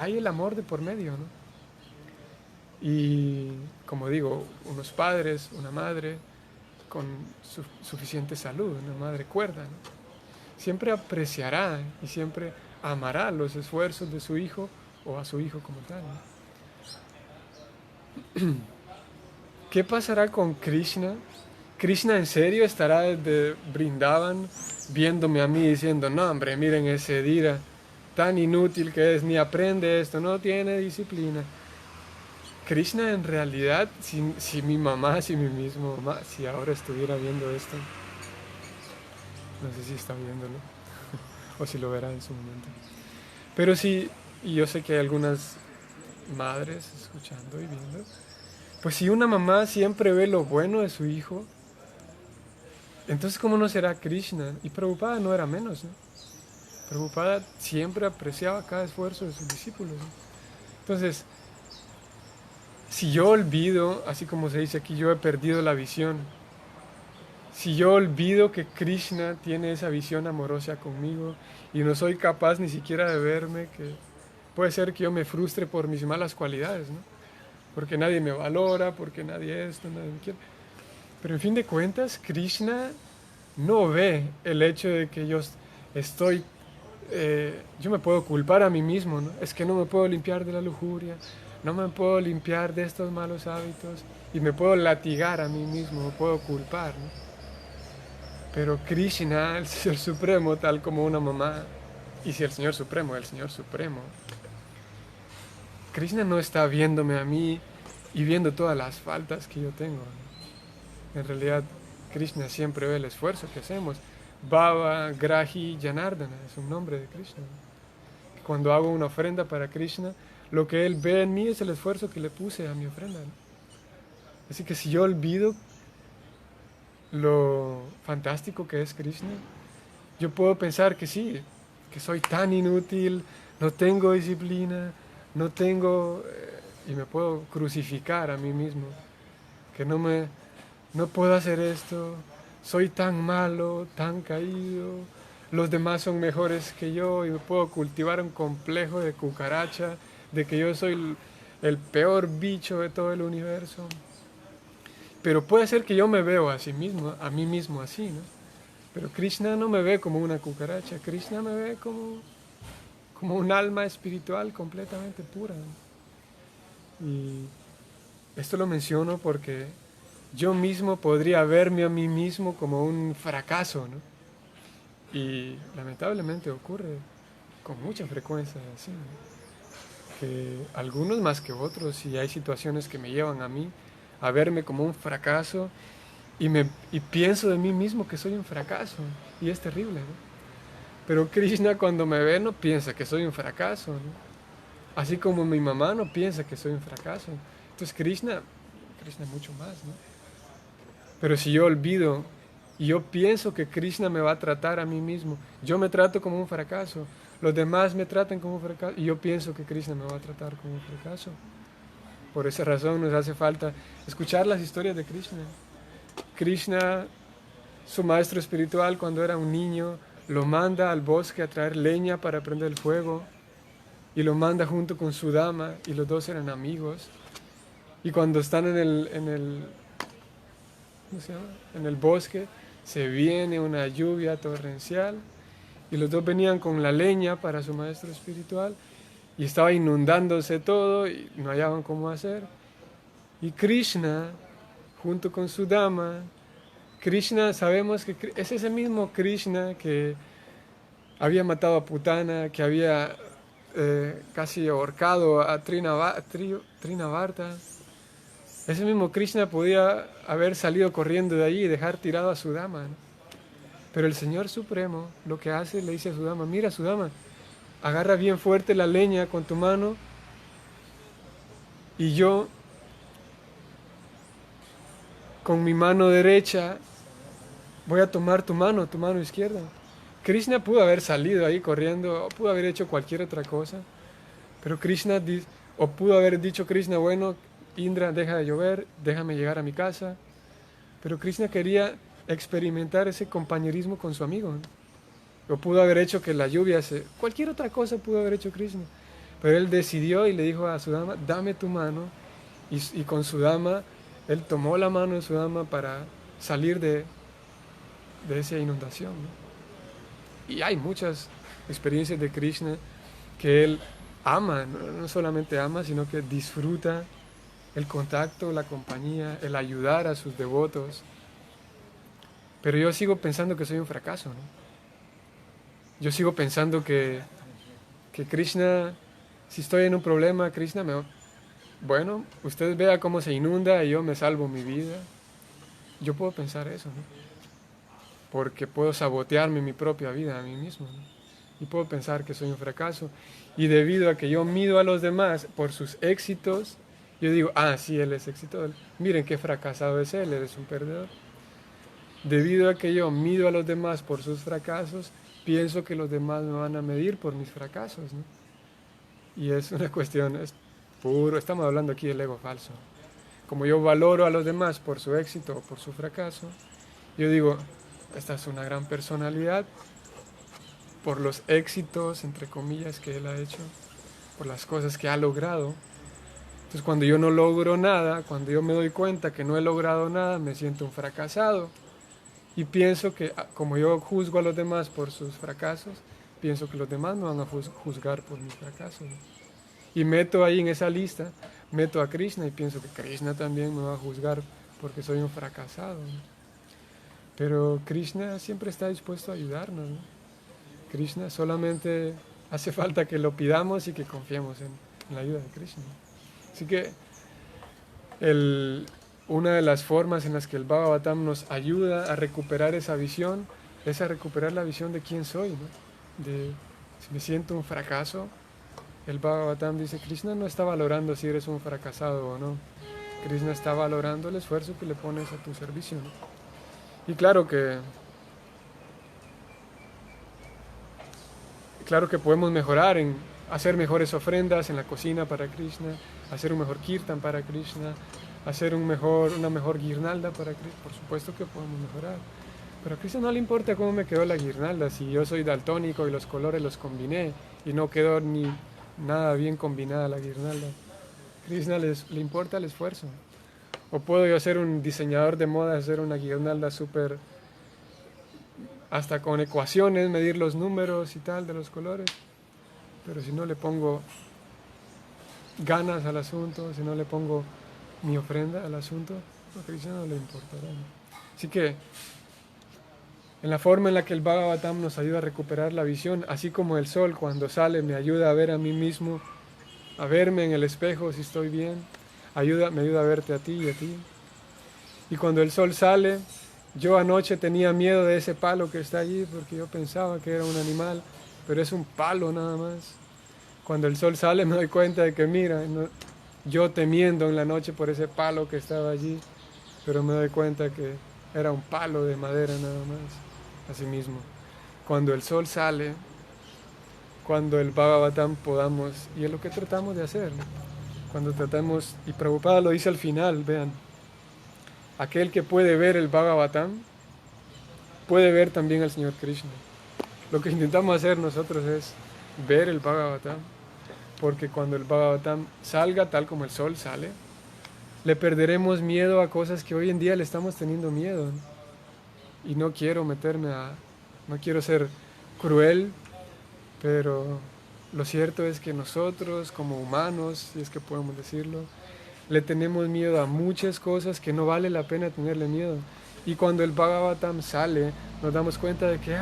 el amor de por medio, ¿no? Y como digo, unos padres, una madre con suficiente salud, una madre cuerda, ¿no? Siempre apreciará y siempre amará los esfuerzos de su hijo o a su hijo como tal, ¿no? ¿Qué pasará con Krishna? Krishna en serio estará desde Brindavan viéndome a mí diciendo, no hombre, miren ese Dira, tan inútil que es, ni aprende esto, no tiene disciplina. Krishna en realidad, si mi mamá, si mi mismo mamá, si ahora estuviera viendo esto, no sé si está viéndolo o si lo verá en su momento. Pero sí, y yo sé que hay algunas madres escuchando y viendo, pues si una mamá siempre ve lo bueno de su hijo, entonces ¿cómo no será Krishna? Y Prabhupada no era menos, ¿no? Prabhupada siempre apreciaba cada esfuerzo de sus discípulos, ¿no? Entonces, si yo olvido, así como se dice aquí, yo he perdido la visión, si yo olvido que Krishna tiene esa visión amorosa conmigo y no soy capaz ni siquiera de verme, que puede ser que yo me frustre por mis malas cualidades, ¿no? Porque nadie me valora, porque nadie esto, nadie me quiere. Pero en fin de cuentas, Krishna no ve el hecho de que yo estoy, yo me puedo culpar a mí mismo, ¿no? Es que no me puedo limpiar de la lujuria, no me puedo limpiar de estos malos hábitos y me puedo latigar a mí mismo, me puedo culpar, ¿no? Pero Krishna, el Señor Supremo, tal como una mamá, y si el Señor Supremo, Krishna no está viéndome a mí y viendo todas las faltas que yo tengo, ¿no? En realidad, Krishna siempre ve el esfuerzo que hacemos. Bhava, Grahi, Janardana es un nombre de Krishna. Cuando hago una ofrenda para Krishna, lo que Él ve en mí es el esfuerzo que le puse a mi ofrenda, ¿no? Así que si yo olvido lo fantástico que es Krishna, yo puedo pensar que sí, que soy tan inútil, no tengo disciplina, no tengo, y me puedo crucificar a mí mismo, que no puedo hacer esto, soy tan malo, tan caído, los demás son mejores que yo y me puedo cultivar un complejo de cucaracha, de que yo soy el peor bicho de todo el universo. Pero puede ser que yo me veo a mí mismo así, ¿no? Pero Krishna no me ve como una cucaracha, Krishna me ve como un alma espiritual completamente pura, ¿no? Y esto lo menciono porque yo mismo podría verme a mí mismo como un fracaso, ¿no? Y lamentablemente ocurre con mucha frecuencia así, ¿no? Que algunos más que otros, y hay situaciones que me llevan a mí a verme como un fracaso y pienso de mí mismo que soy un fracaso y es terrible, ¿no? Pero Krishna cuando me ve no piensa que soy un fracaso, ¿no? Así como mi mamá no piensa que soy un fracaso. Entonces Krishna mucho más, ¿no? Pero si yo olvido y yo pienso que Krishna me va a tratar a mí mismo, yo me trato como un fracaso, los demás me tratan como un fracaso y yo pienso que Krishna me va a tratar como un fracaso. Por esa razón nos hace falta escuchar las historias de Krishna. Krishna, su maestro espiritual, cuando era un niño, lo manda al bosque a traer leña para prender el fuego y lo manda junto con su dama y los dos eran amigos. Y cuando están ¿cómo se llama? En el bosque, se viene una lluvia torrencial y los dos venían con la leña para su maestro espiritual y estaba inundándose todo y no hallaban cómo hacer. Y Krishna, junto con su dama, Krishna, sabemos que es ese mismo Krishna que había matado a Putana, que había casi ahorcado a Trinavarta. Ese mismo Krishna podía haber salido corriendo de allí y dejar tirado a su dama, ¿no? Pero el Señor Supremo lo que hace, le dice a su dama, mira su dama, agarra bien fuerte la leña con tu mano y yo con mi mano derecha voy a tomar tu mano izquierda. Krishna pudo haber salido ahí corriendo, o pudo haber hecho cualquier otra cosa, pero Krishna, o pudo haber dicho Krishna, bueno, Indra, deja de llover, déjame llegar a mi casa, pero Krishna quería experimentar ese compañerismo con su amigo, ¿no? O pudo haber hecho que la lluvia cualquier otra cosa pudo haber hecho Krishna, pero él decidió y le dijo a su dama, dame tu mano y con su dama, él tomó la mano de su dama para salir de esa inundación, ¿no? Y hay muchas experiencias de Krishna que él ama, no solamente ama, sino que disfruta el contacto, la compañía, el ayudar a sus devotos. Pero yo sigo pensando que soy un fracaso, ¿no? Yo sigo pensando que Krishna, si estoy en un problema, Krishna bueno, usted vea cómo se inunda y yo me salvo mi vida. Yo puedo pensar eso, ¿no? Porque puedo sabotearme mi propia vida a mí mismo, ¿no? Y puedo pensar que soy un fracaso. Y debido a que yo mido a los demás por sus éxitos, yo digo, sí, él es exitoso. Miren qué fracasado es él es un perdedor. Debido a que yo mido a los demás por sus fracasos, pienso que los demás me van a medir por mis fracasos, ¿no? Y es una cuestión, es puro, estamos hablando aquí del ego falso. Como yo valoro a los demás por su éxito o por su fracaso, yo digo, esta es una gran personalidad por los éxitos, entre comillas, que él ha hecho, por las cosas que ha logrado. Entonces cuando yo no logro nada, cuando yo me doy cuenta que no he logrado nada, me siento un fracasado. Y pienso que como yo juzgo a los demás por sus fracasos, pienso que los demás me van a juzgar por mis fracasos. Y meto ahí en esa lista, meto a Krishna y pienso que Krishna también me va a juzgar porque soy un fracasado, ¿no? Pero Krishna siempre está dispuesto a ayudarnos, ¿no? Krishna solamente hace falta que lo pidamos y que confiemos en la ayuda de Krishna. Así que una de las formas en las que el Bhagavatam nos ayuda a recuperar esa visión es a recuperar la visión de quién soy, ¿no? De si me siento un fracaso, el Bhagavatam dice, Krishna no está valorando si eres un fracasado o no. Krishna está valorando el esfuerzo que le pones a tu servicio, ¿no? Y claro que podemos mejorar en hacer mejores ofrendas en la cocina para Krishna, hacer un mejor kirtan para Krishna, hacer una mejor guirnalda para Krishna. Por supuesto que podemos mejorar. Pero a Krishna no le importa cómo me quedó la guirnalda, si yo soy daltónico y los colores los combiné y no quedó ni nada bien combinada la guirnalda. A Krishna le importa el esfuerzo. O puedo yo ser un diseñador de moda, hacer una guirnalda súper, hasta con ecuaciones, medir los números y tal de los colores. Pero si no le pongo ganas al asunto, si no le pongo mi ofrenda al asunto, a Krishna no le importará, ¿no? Así que, en la forma en la que el Bhagavatam nos ayuda a recuperar la visión, así como el sol cuando sale me ayuda a ver a mí mismo, a verme en el espejo si estoy bien, me ayuda a verte a ti y a ti. Y cuando el sol sale, yo anoche tenía miedo de ese palo que está allí porque yo pensaba que era un animal, pero es un palo nada más. Cuando el sol sale me doy cuenta de que mira, yo temiendo en la noche por ese palo que estaba allí, pero me doy cuenta que era un palo de madera nada más. Asimismo, cuando el sol sale, cuando el Bhagavatam podamos, y es lo que tratamos de hacer, ¿no? Cuando tratamos, y Prabhupada lo dice al final, vean, aquel que puede ver el Bhagavatam, puede ver también al Señor Krishna. Lo que intentamos hacer nosotros es ver el Bhagavatam, porque cuando el Bhagavatam salga tal como el sol sale, le perderemos miedo a cosas que hoy en día le estamos teniendo miedo, ¿no? Y no quiero no quiero ser cruel, pero lo cierto es que nosotros como humanos, si es que podemos decirlo, le tenemos miedo a muchas cosas que no vale la pena tenerle miedo. Y cuando el Bhagavatam sale, nos damos cuenta de que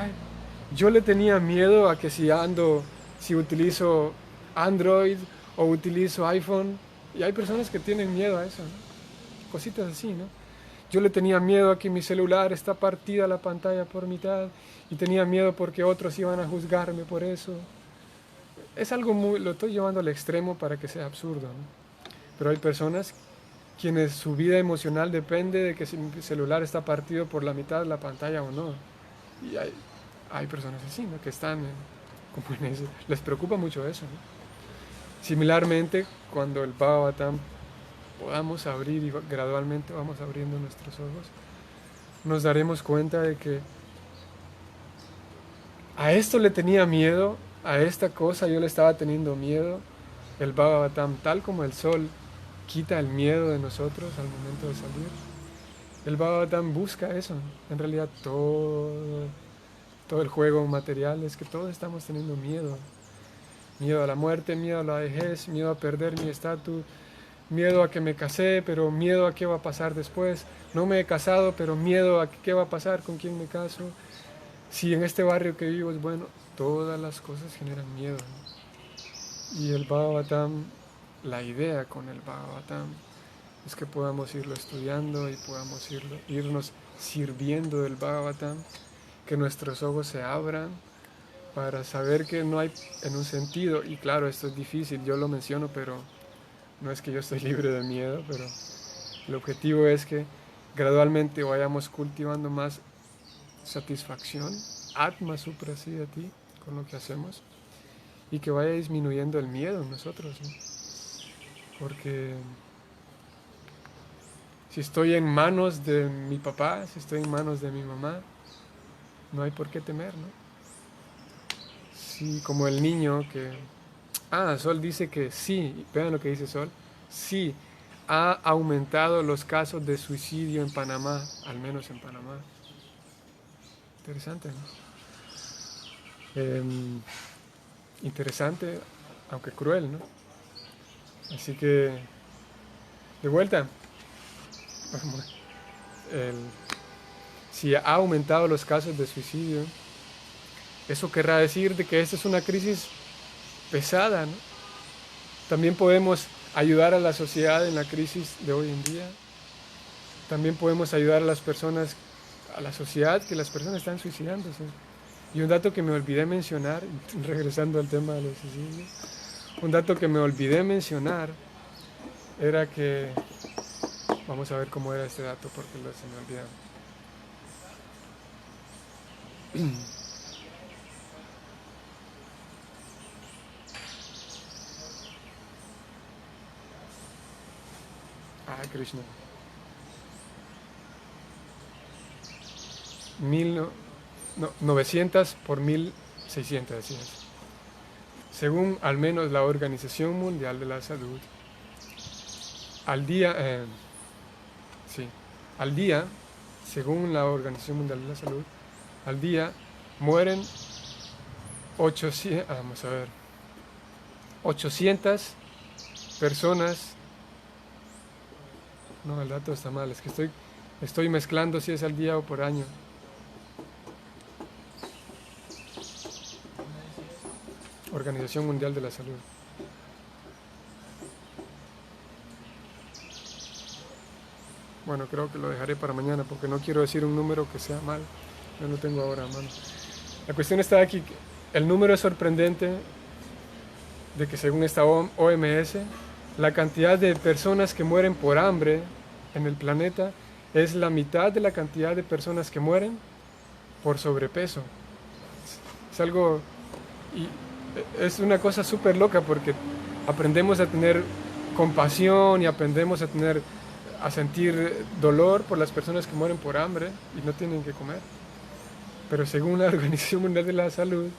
yo le tenía miedo a que si utilizo Android o utilizo iPhone, y hay personas que tienen miedo a eso, ¿no? Cositas así, ¿no? Yo le tenía miedo a que mi celular está partida la pantalla por mitad y tenía miedo porque otros iban a juzgarme por eso. Es algo lo estoy llevando al extremo para que sea absurdo, ¿no? Pero hay personas quienes su vida emocional depende de que si mi celular está partido por la mitad de la pantalla o no. Y hay personas así, ¿no? Que están como en eso. Les preocupa mucho eso, ¿no? Similarmente, cuando el Bhagavatam podamos abrir y gradualmente vamos abriendo nuestros ojos, nos daremos cuenta de que a esto le tenía miedo, a esta cosa yo le estaba teniendo miedo. El Bhagavatam, tal como el sol, quita el miedo de nosotros al momento de salir. El Bhagavatam busca eso. En realidad todo el juego material es que todos estamos teniendo miedo. Miedo a la muerte, miedo a la vejez, miedo a perder mi estatus, miedo a que me casé, pero miedo a qué va a pasar después. No me he casado, pero miedo a qué va a pasar, con quién me caso. Si en este barrio que vivo es bueno, todas las cosas generan miedo, ¿no? Y el Bhagavatam, la idea con el Bhagavatam es que podamos irlo estudiando y podamos irnos sirviendo del Bhagavatam, que nuestros ojos se abran para saber que no hay en un sentido, y claro, esto es difícil, yo lo menciono, pero no es que yo estoy libre de miedo, pero el objetivo es que gradualmente vayamos cultivando más satisfacción, Atma Suprasidati, con lo que hacemos, y que vaya disminuyendo el miedo en nosotros, ¿no? Porque si estoy en manos de mi papá, si estoy en manos de mi mamá, no hay por qué temer, ¿no? Sí, como el niño que... Sol dice que sí, vean lo que dice Sol, sí, ha aumentado los casos de suicidio en Panamá, al menos en Panamá. Interesante, ¿no? Interesante, aunque cruel, ¿no? Así que, de vuelta, si ha aumentado los casos de suicidio, eso querrá decir de que esta es una crisis pesada, ¿no? También podemos ayudar a la sociedad en la crisis de hoy en día. También podemos ayudar a las personas, a la sociedad, que las personas están suicidándose. Y un dato que me olvidé mencionar, regresando al tema de los suicidios, un dato que me olvidé mencionar era que, vamos a ver cómo era este dato porque se me olvidó. Krishna. 900 por 1600, decías. Según al menos la Organización Mundial de la Salud, al día, según la Organización Mundial de la Salud, al día mueren 800 personas. No, el dato está mal, es que estoy mezclando si es al día o por año. Organización Mundial de la Salud. Bueno, creo que lo dejaré para mañana porque no quiero decir un número que sea mal. Yo no tengo ahora a mano. La cuestión está aquí, el número es sorprendente de que según esta OMS, la cantidad de personas que mueren por hambre en el planeta es la mitad de la cantidad de personas que mueren por sobrepeso. Es algo, y es una cosa súper loca porque aprendemos a tener compasión y aprendemos a sentir dolor por las personas que mueren por hambre y no tienen que comer. Pero según la Organización Mundial de la Salud,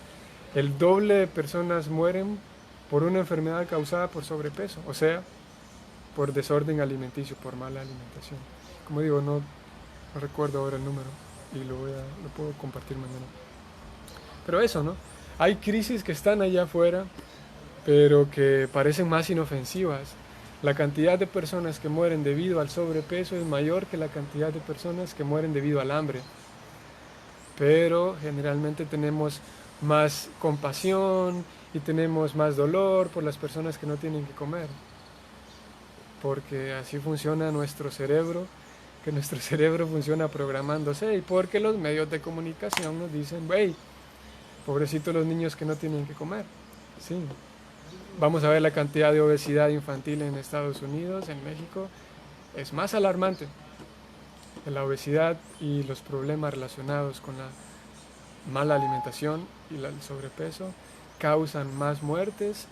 el doble de personas mueren por una enfermedad causada por sobrepeso, o sea, por desorden alimenticio, por mala alimentación. Como digo, no recuerdo ahora el número y lo puedo compartir mañana. Pero eso, ¿no? Hay crisis que están allá afuera, pero que parecen más inofensivas. La cantidad de personas que mueren debido al sobrepeso es mayor que la cantidad de personas que mueren debido al hambre. Pero generalmente tenemos más compasión y tenemos más dolor por las personas que no tienen que comer. Porque así funciona nuestro cerebro, que nuestro cerebro funciona programándose y porque los medios de comunicación nos dicen, hey, pobrecitos los niños que no tienen que comer. Sí. Vamos a ver la cantidad de obesidad infantil en Estados Unidos, en México, es más alarmante. La obesidad y los problemas relacionados con la mala alimentación y el sobrepeso causan más muertes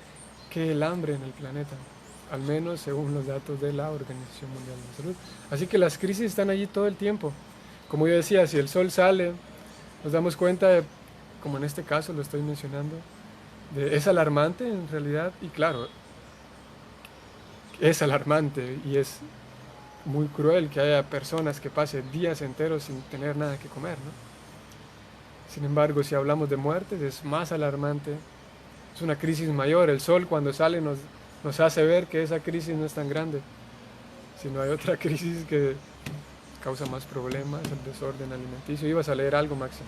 que el hambre en el planeta, al menos según los datos de la Organización Mundial de la Salud. Así que las crisis están allí todo el tiempo. Como yo decía, si el sol sale, nos damos cuenta de, como en este caso lo estoy mencionando, es alarmante en realidad, y claro, es alarmante y es muy cruel que haya personas que pasen días enteros sin tener nada que comer, ¿no? Sin embargo, si hablamos de muertes, es más alarmante, es una crisis mayor. El sol cuando sale nos hace ver que esa crisis no es tan grande, sino hay otra crisis que causa más problemas, el desorden alimenticio. ¿Ibas a leer algo, Maxi?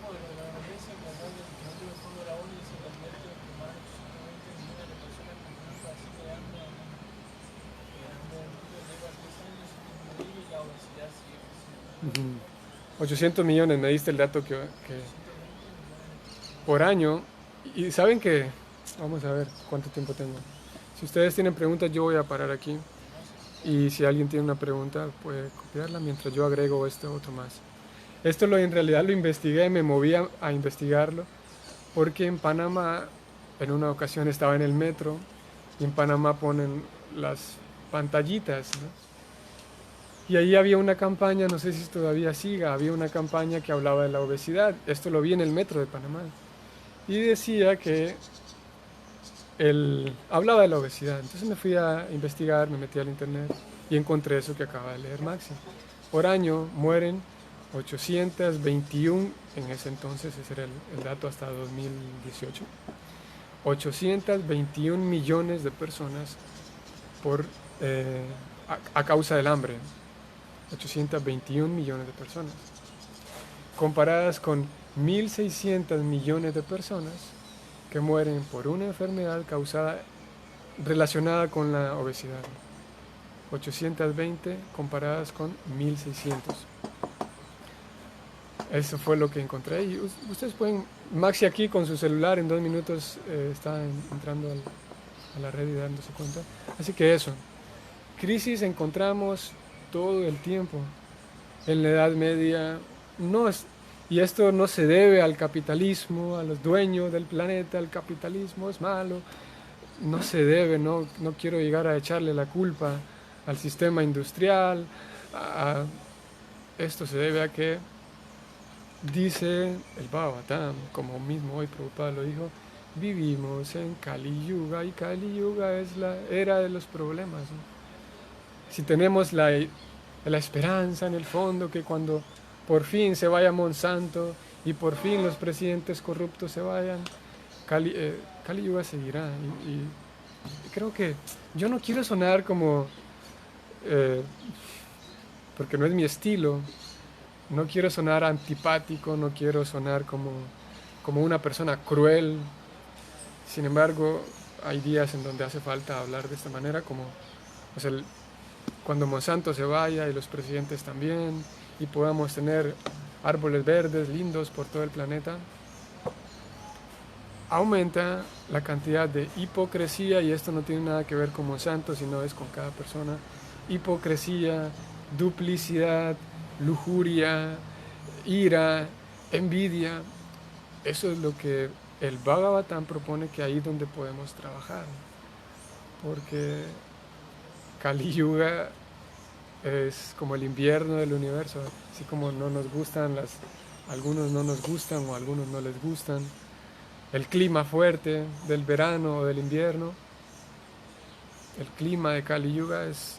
Bueno, la emergencia global del que no fondo la ONU dice que advierte que más de 120 millones de personas con un de hambre en el mundo lleva 10 años sin disminuir y la obesidad sigue creciendo. 800 millones, me diste el dato que 120 millones. por año. Y saben que, vamos a ver cuánto tiempo tengo. Si ustedes tienen preguntas, yo voy a parar aquí. Y si alguien tiene una pregunta, puede copiarla mientras yo agrego este otro más. Esto en realidad lo investigué, me moví a investigarlo, porque en Panamá, en una ocasión estaba en el metro, y en Panamá ponen las pantallitas, ¿no? Y ahí había una campaña, no sé si todavía siga, había una campaña que hablaba de la obesidad. Esto lo vi en el metro de Panamá. Y decía que hablaba de la obesidad. Entonces me fui a investigar, me metí al internet y encontré eso que acaba de leer Maxi. Por año mueren 821, en ese entonces, ese era el dato hasta 2018, 821 millones de personas por, a causa del hambre. 821 millones de personas. Comparadas con 1.600 millones de personas que mueren por una enfermedad relacionada con la obesidad. 820 comparadas con 1.600. Eso fue lo que encontré. Y ustedes pueden, Maxi aquí con su celular en 2 minutos está entrando a la red y dándose cuenta. Así que eso, crisis encontramos todo el tiempo. En la Edad Media y esto no se debe al capitalismo, a los dueños del planeta, el capitalismo es malo, no se debe, no quiero llegar a echarle la culpa al sistema industrial, esto se debe a que, dice el Bhagavatam, como mismo hoy Prabhupada lo dijo, vivimos en Kali Yuga y Kali Yuga es la era de los problemas, ¿no? Si tenemos la esperanza en el fondo que cuando por fin se vaya Monsanto y por fin los presidentes corruptos se vayan, Kali Yuga seguirá. Y creo que yo no quiero sonar como, porque no es mi estilo, no quiero sonar antipático, no quiero sonar como una persona cruel. Sin embargo, hay días en donde hace falta hablar de esta manera, como o sea, cuando Monsanto se vaya y los presidentes también, y podamos tener árboles verdes lindos por todo el planeta, aumenta la cantidad de hipocresía, y esto no tiene nada que ver con Monsanto, sino es con cada persona. Hipocresía, duplicidad, lujuria, ira, envidia. Eso es lo que el Bhagavatam propone, que ahí es donde podemos trabajar, porque Kali Yuga es como el invierno del universo, así como no nos gustan algunos no nos gustan o algunos no les gustan el clima fuerte del verano o del invierno. El clima de Kali Yuga es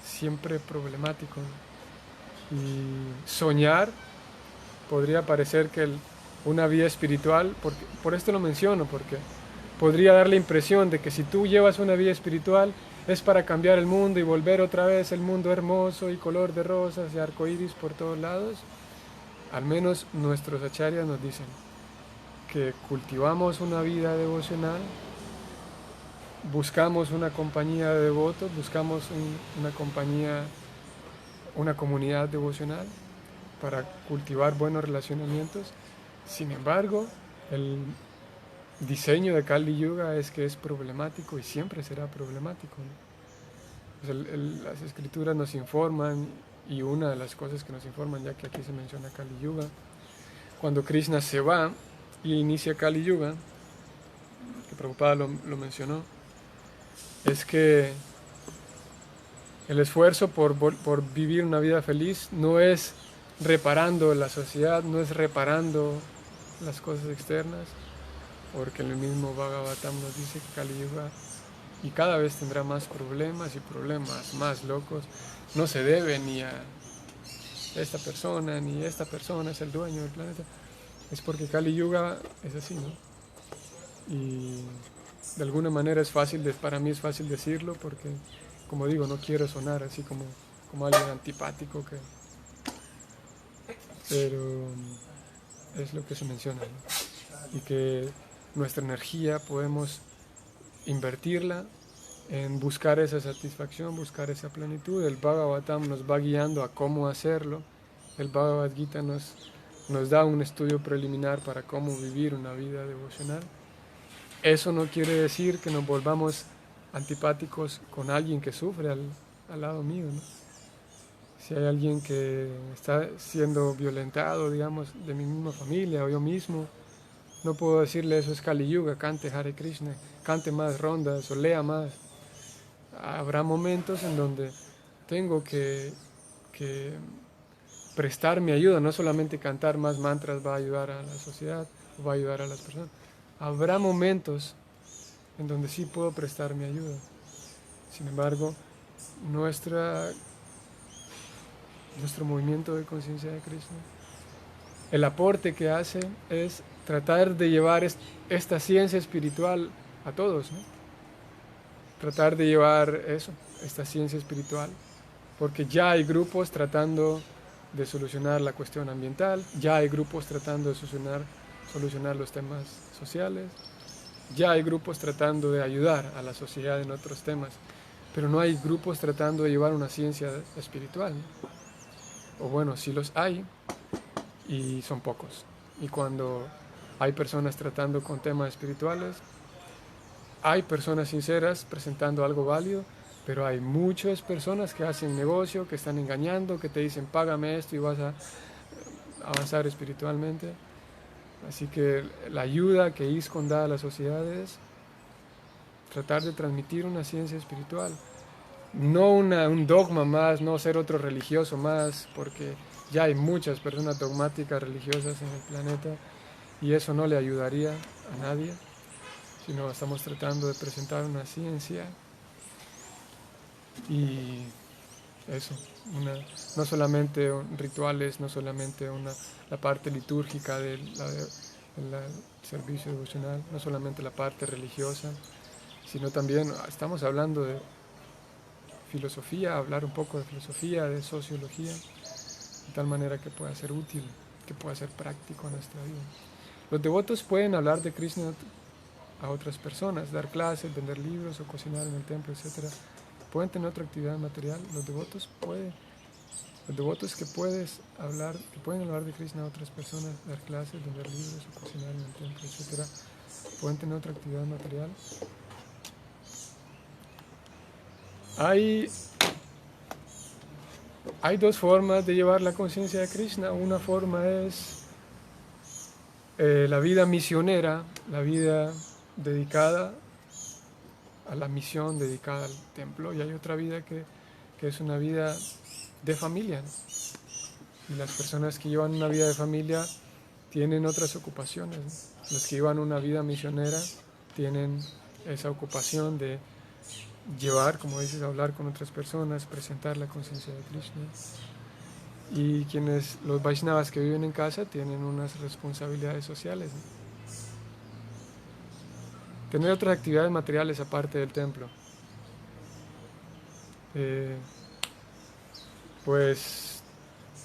siempre problemático, y soñar podría parecer que una vida espiritual, por esto lo menciono, porque podría dar la impresión de que si tú llevas una vida espiritual es para cambiar el mundo y volver otra vez el mundo hermoso y color de rosas y arcoíris por todos lados. Al menos nuestros acharyas nos dicen que cultivamos una vida devocional, buscamos una compañía de devotos, buscamos una comunidad devocional para cultivar buenos relacionamientos. Sin embargo, el diseño de Kali Yuga es que es problemático y siempre será problemático, ¿no? Pues las escrituras nos informan, y una de las cosas que nos informan, ya que aquí se menciona Kali Yuga, cuando Krishna se va y inicia Kali Yuga, que Prabhupada lo mencionó, es que el esfuerzo por vivir una vida feliz no es reparando la sociedad, no es reparando las cosas externas, porque el mismo Bhagavatam nos dice que Kali Yuga y cada vez tendrá más problemas y problemas más locos. No se debe ni a esta persona, ni esta persona es el dueño del planeta. Es porque Kali Yuga es así, ¿no? Y de alguna manera es fácil, para mí es fácil decirlo porque, como digo, no quiero sonar así como alguien antipático, pero es lo que se menciona, ¿no? Y que nuestra energía podemos invertirla en buscar esa satisfacción, buscar esa plenitud. El Bhagavatam nos va guiando a cómo hacerlo. El Bhagavad Gita nos da un estudio preliminar para cómo vivir una vida devocional. Eso no quiere decir que nos volvamos antipáticos con alguien que sufre al lado mío, ¿no? Si hay alguien que está siendo violentado, digamos, de mi misma familia o yo mismo, no puedo decirle eso es Kali Yuga, cante Hare Krishna, cante más rondas o lea más. Habrá momentos en donde tengo que prestar mi ayuda, no solamente cantar más mantras va a ayudar a la sociedad, va a ayudar a las personas. Habrá momentos en donde sí puedo prestar mi ayuda. Sin embargo, nuestro movimiento de conciencia de Krishna, el aporte que hace es tratar de llevar esta ciencia espiritual a todos, ¿no? Tratar de llevar eso, esta ciencia espiritual, porque ya hay grupos tratando de solucionar la cuestión ambiental, ya hay grupos tratando de solucionar los temas sociales, ya hay grupos tratando de ayudar a la sociedad en otros temas, pero no hay grupos tratando de llevar una ciencia espiritual, ¿no? O bueno, sí los hay y son pocos. Y cuando hay personas tratando con temas espirituales, hay personas sinceras presentando algo válido, pero hay muchas personas que hacen negocio, que están engañando, que te dicen págame esto y vas a avanzar espiritualmente. Así que la ayuda que ISKCON da a las sociedades, tratar de transmitir una ciencia espiritual, no un dogma más, no ser otro religioso más, porque ya hay muchas personas dogmáticas religiosas en el planeta y eso no le ayudaría a nadie, sino estamos tratando de presentar una ciencia y eso, no solamente rituales, no solamente la parte litúrgica del servicio devocional, no solamente la parte religiosa, sino también estamos hablando de filosofía, hablar un poco de filosofía, de sociología, de tal manera que pueda ser útil, que pueda ser práctico en nuestra vida. Los devotos pueden hablar de Krishna a otras personas, dar clases, vender libros o cocinar en el templo, etc. Pueden tener otra actividad material. Los devotos que pueden hablar de Krishna a otras personas, dar clases, vender libros o cocinar en el templo, etc. Pueden tener otra actividad material. Hay dos formas de llevar la conciencia de Krishna. Una forma es la vida misionera, la vida dedicada a la misión, dedicada al templo, y hay otra vida que es una vida de familia, ¿no? Y las personas que llevan una vida de familia tienen otras ocupaciones, ¿no? Los que llevan una vida misionera tienen esa ocupación de llevar, como dices, hablar con otras personas, presentar la conciencia de Krishna. Y los Vaishnavas que viven en casa tienen unas responsabilidades sociales, ¿no? Tener otras actividades materiales aparte del templo. Pues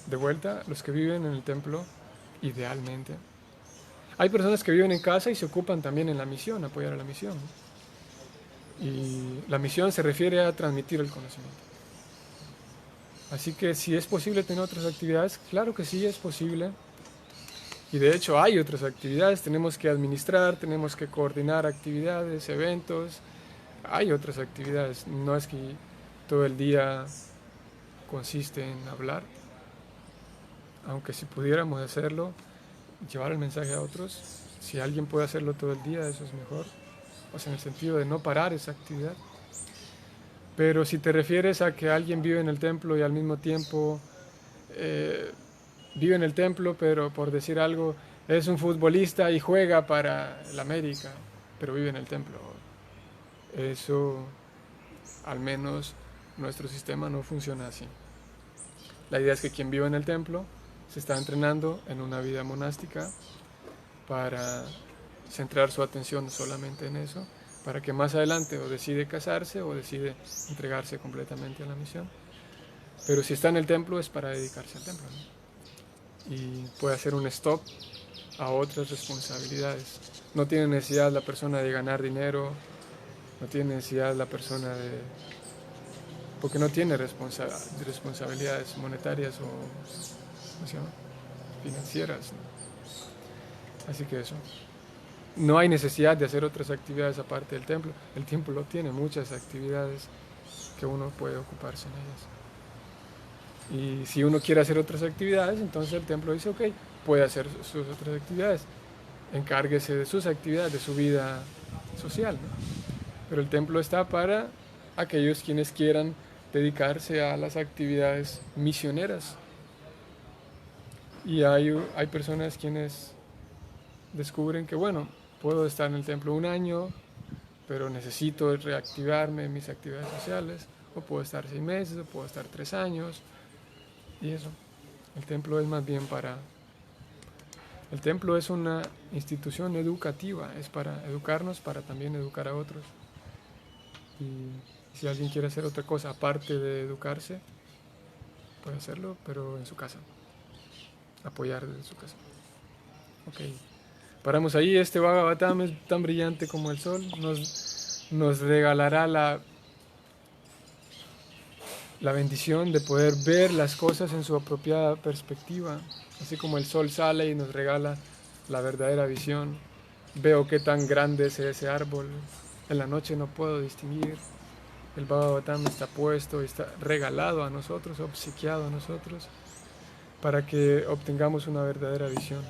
de vuelta, los que viven en el templo, idealmente. Hay personas que viven en casa y se ocupan también en la misión, apoyar a la misión, ¿no? Y la misión se refiere a transmitir el conocimiento. Así que si es posible tener otras actividades, claro que sí es posible. Y de hecho hay otras actividades, tenemos que administrar, tenemos que coordinar actividades, eventos, hay otras actividades, no es que todo el día consiste en hablar, aunque si pudiéramos hacerlo, llevar el mensaje a otros, si alguien puede hacerlo todo el día, eso es mejor, o sea, en el sentido de no parar esa actividad. Pero si te refieres a que alguien vive en el templo y al mismo tiempo vive en el templo, pero por decir algo, es un futbolista y juega para el América, pero vive en el templo. Eso, al menos nuestro sistema no funciona así. La idea es que quien vive en el templo se está entrenando en una vida monástica para centrar su atención solamente en eso, para que más adelante o decide casarse o decide entregarse completamente a la misión. Pero si está en el templo es para dedicarse al templo, ¿no? Y puede hacer un stop a otras responsabilidades. No tiene necesidad la persona de ganar dinero, no tiene necesidad la persona de... porque no tiene responsabilidades monetarias o ¿cómo se llama? Financieras, ¿no? Así que eso. No hay necesidad de hacer otras actividades aparte del templo. El templo tiene muchas actividades que uno puede ocuparse en ellas. Y si uno quiere hacer otras actividades, entonces el templo dice, ok, puede hacer sus otras actividades. Encárguese de sus actividades, de su vida social, ¿no? Pero el templo está para aquellos quienes quieran dedicarse a las actividades misioneras. Y hay personas quienes descubren que, bueno, puedo estar en el templo un año, pero necesito reactivarme en mis actividades sociales, o puedo estar 6 meses, o puedo estar 3 años, y eso. El templo es más bien para... El templo es una institución educativa, es para educarnos, para también educar a otros. Y si alguien quiere hacer otra cosa aparte de educarse, puede hacerlo, pero en su casa. Apoyar desde su casa. Ok. Paramos ahí. Este Bhagavatam es tan brillante como el sol. Nos regalará la bendición de poder ver las cosas en su apropiada perspectiva. Así como el sol sale y nos regala la verdadera visión. Veo qué tan grande es ese árbol. En la noche no puedo distinguir. El Bhagavatam está puesto, está regalado a nosotros, obsequiado a nosotros, para que obtengamos una verdadera visión,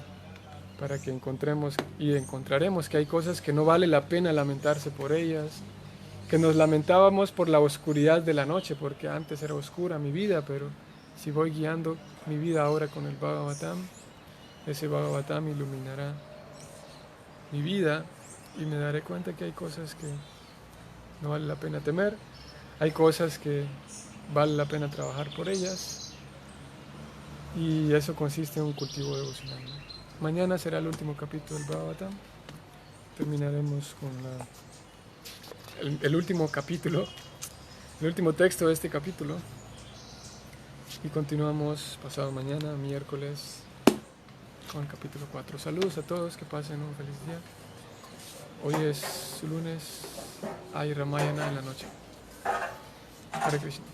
para que encontremos y encontraremos que hay cosas que no vale la pena lamentarse por ellas, que nos lamentábamos por la oscuridad de la noche, porque antes era oscura mi vida, pero si voy guiando mi vida ahora con el Bhagavatam, ese Bhagavatam iluminará mi vida y me daré cuenta que hay cosas que no vale la pena temer, hay cosas que vale la pena trabajar por ellas, y eso consiste en un cultivo devocional. Mañana será el último capítulo del Bhagavatam. Terminaremos con el último capítulo, el último texto de este capítulo, y continuamos pasado mañana, miércoles, con el capítulo 4. Saludos a todos, que pasen un feliz día. Hoy es lunes, hay Ramayana en la noche. Hare Krishna.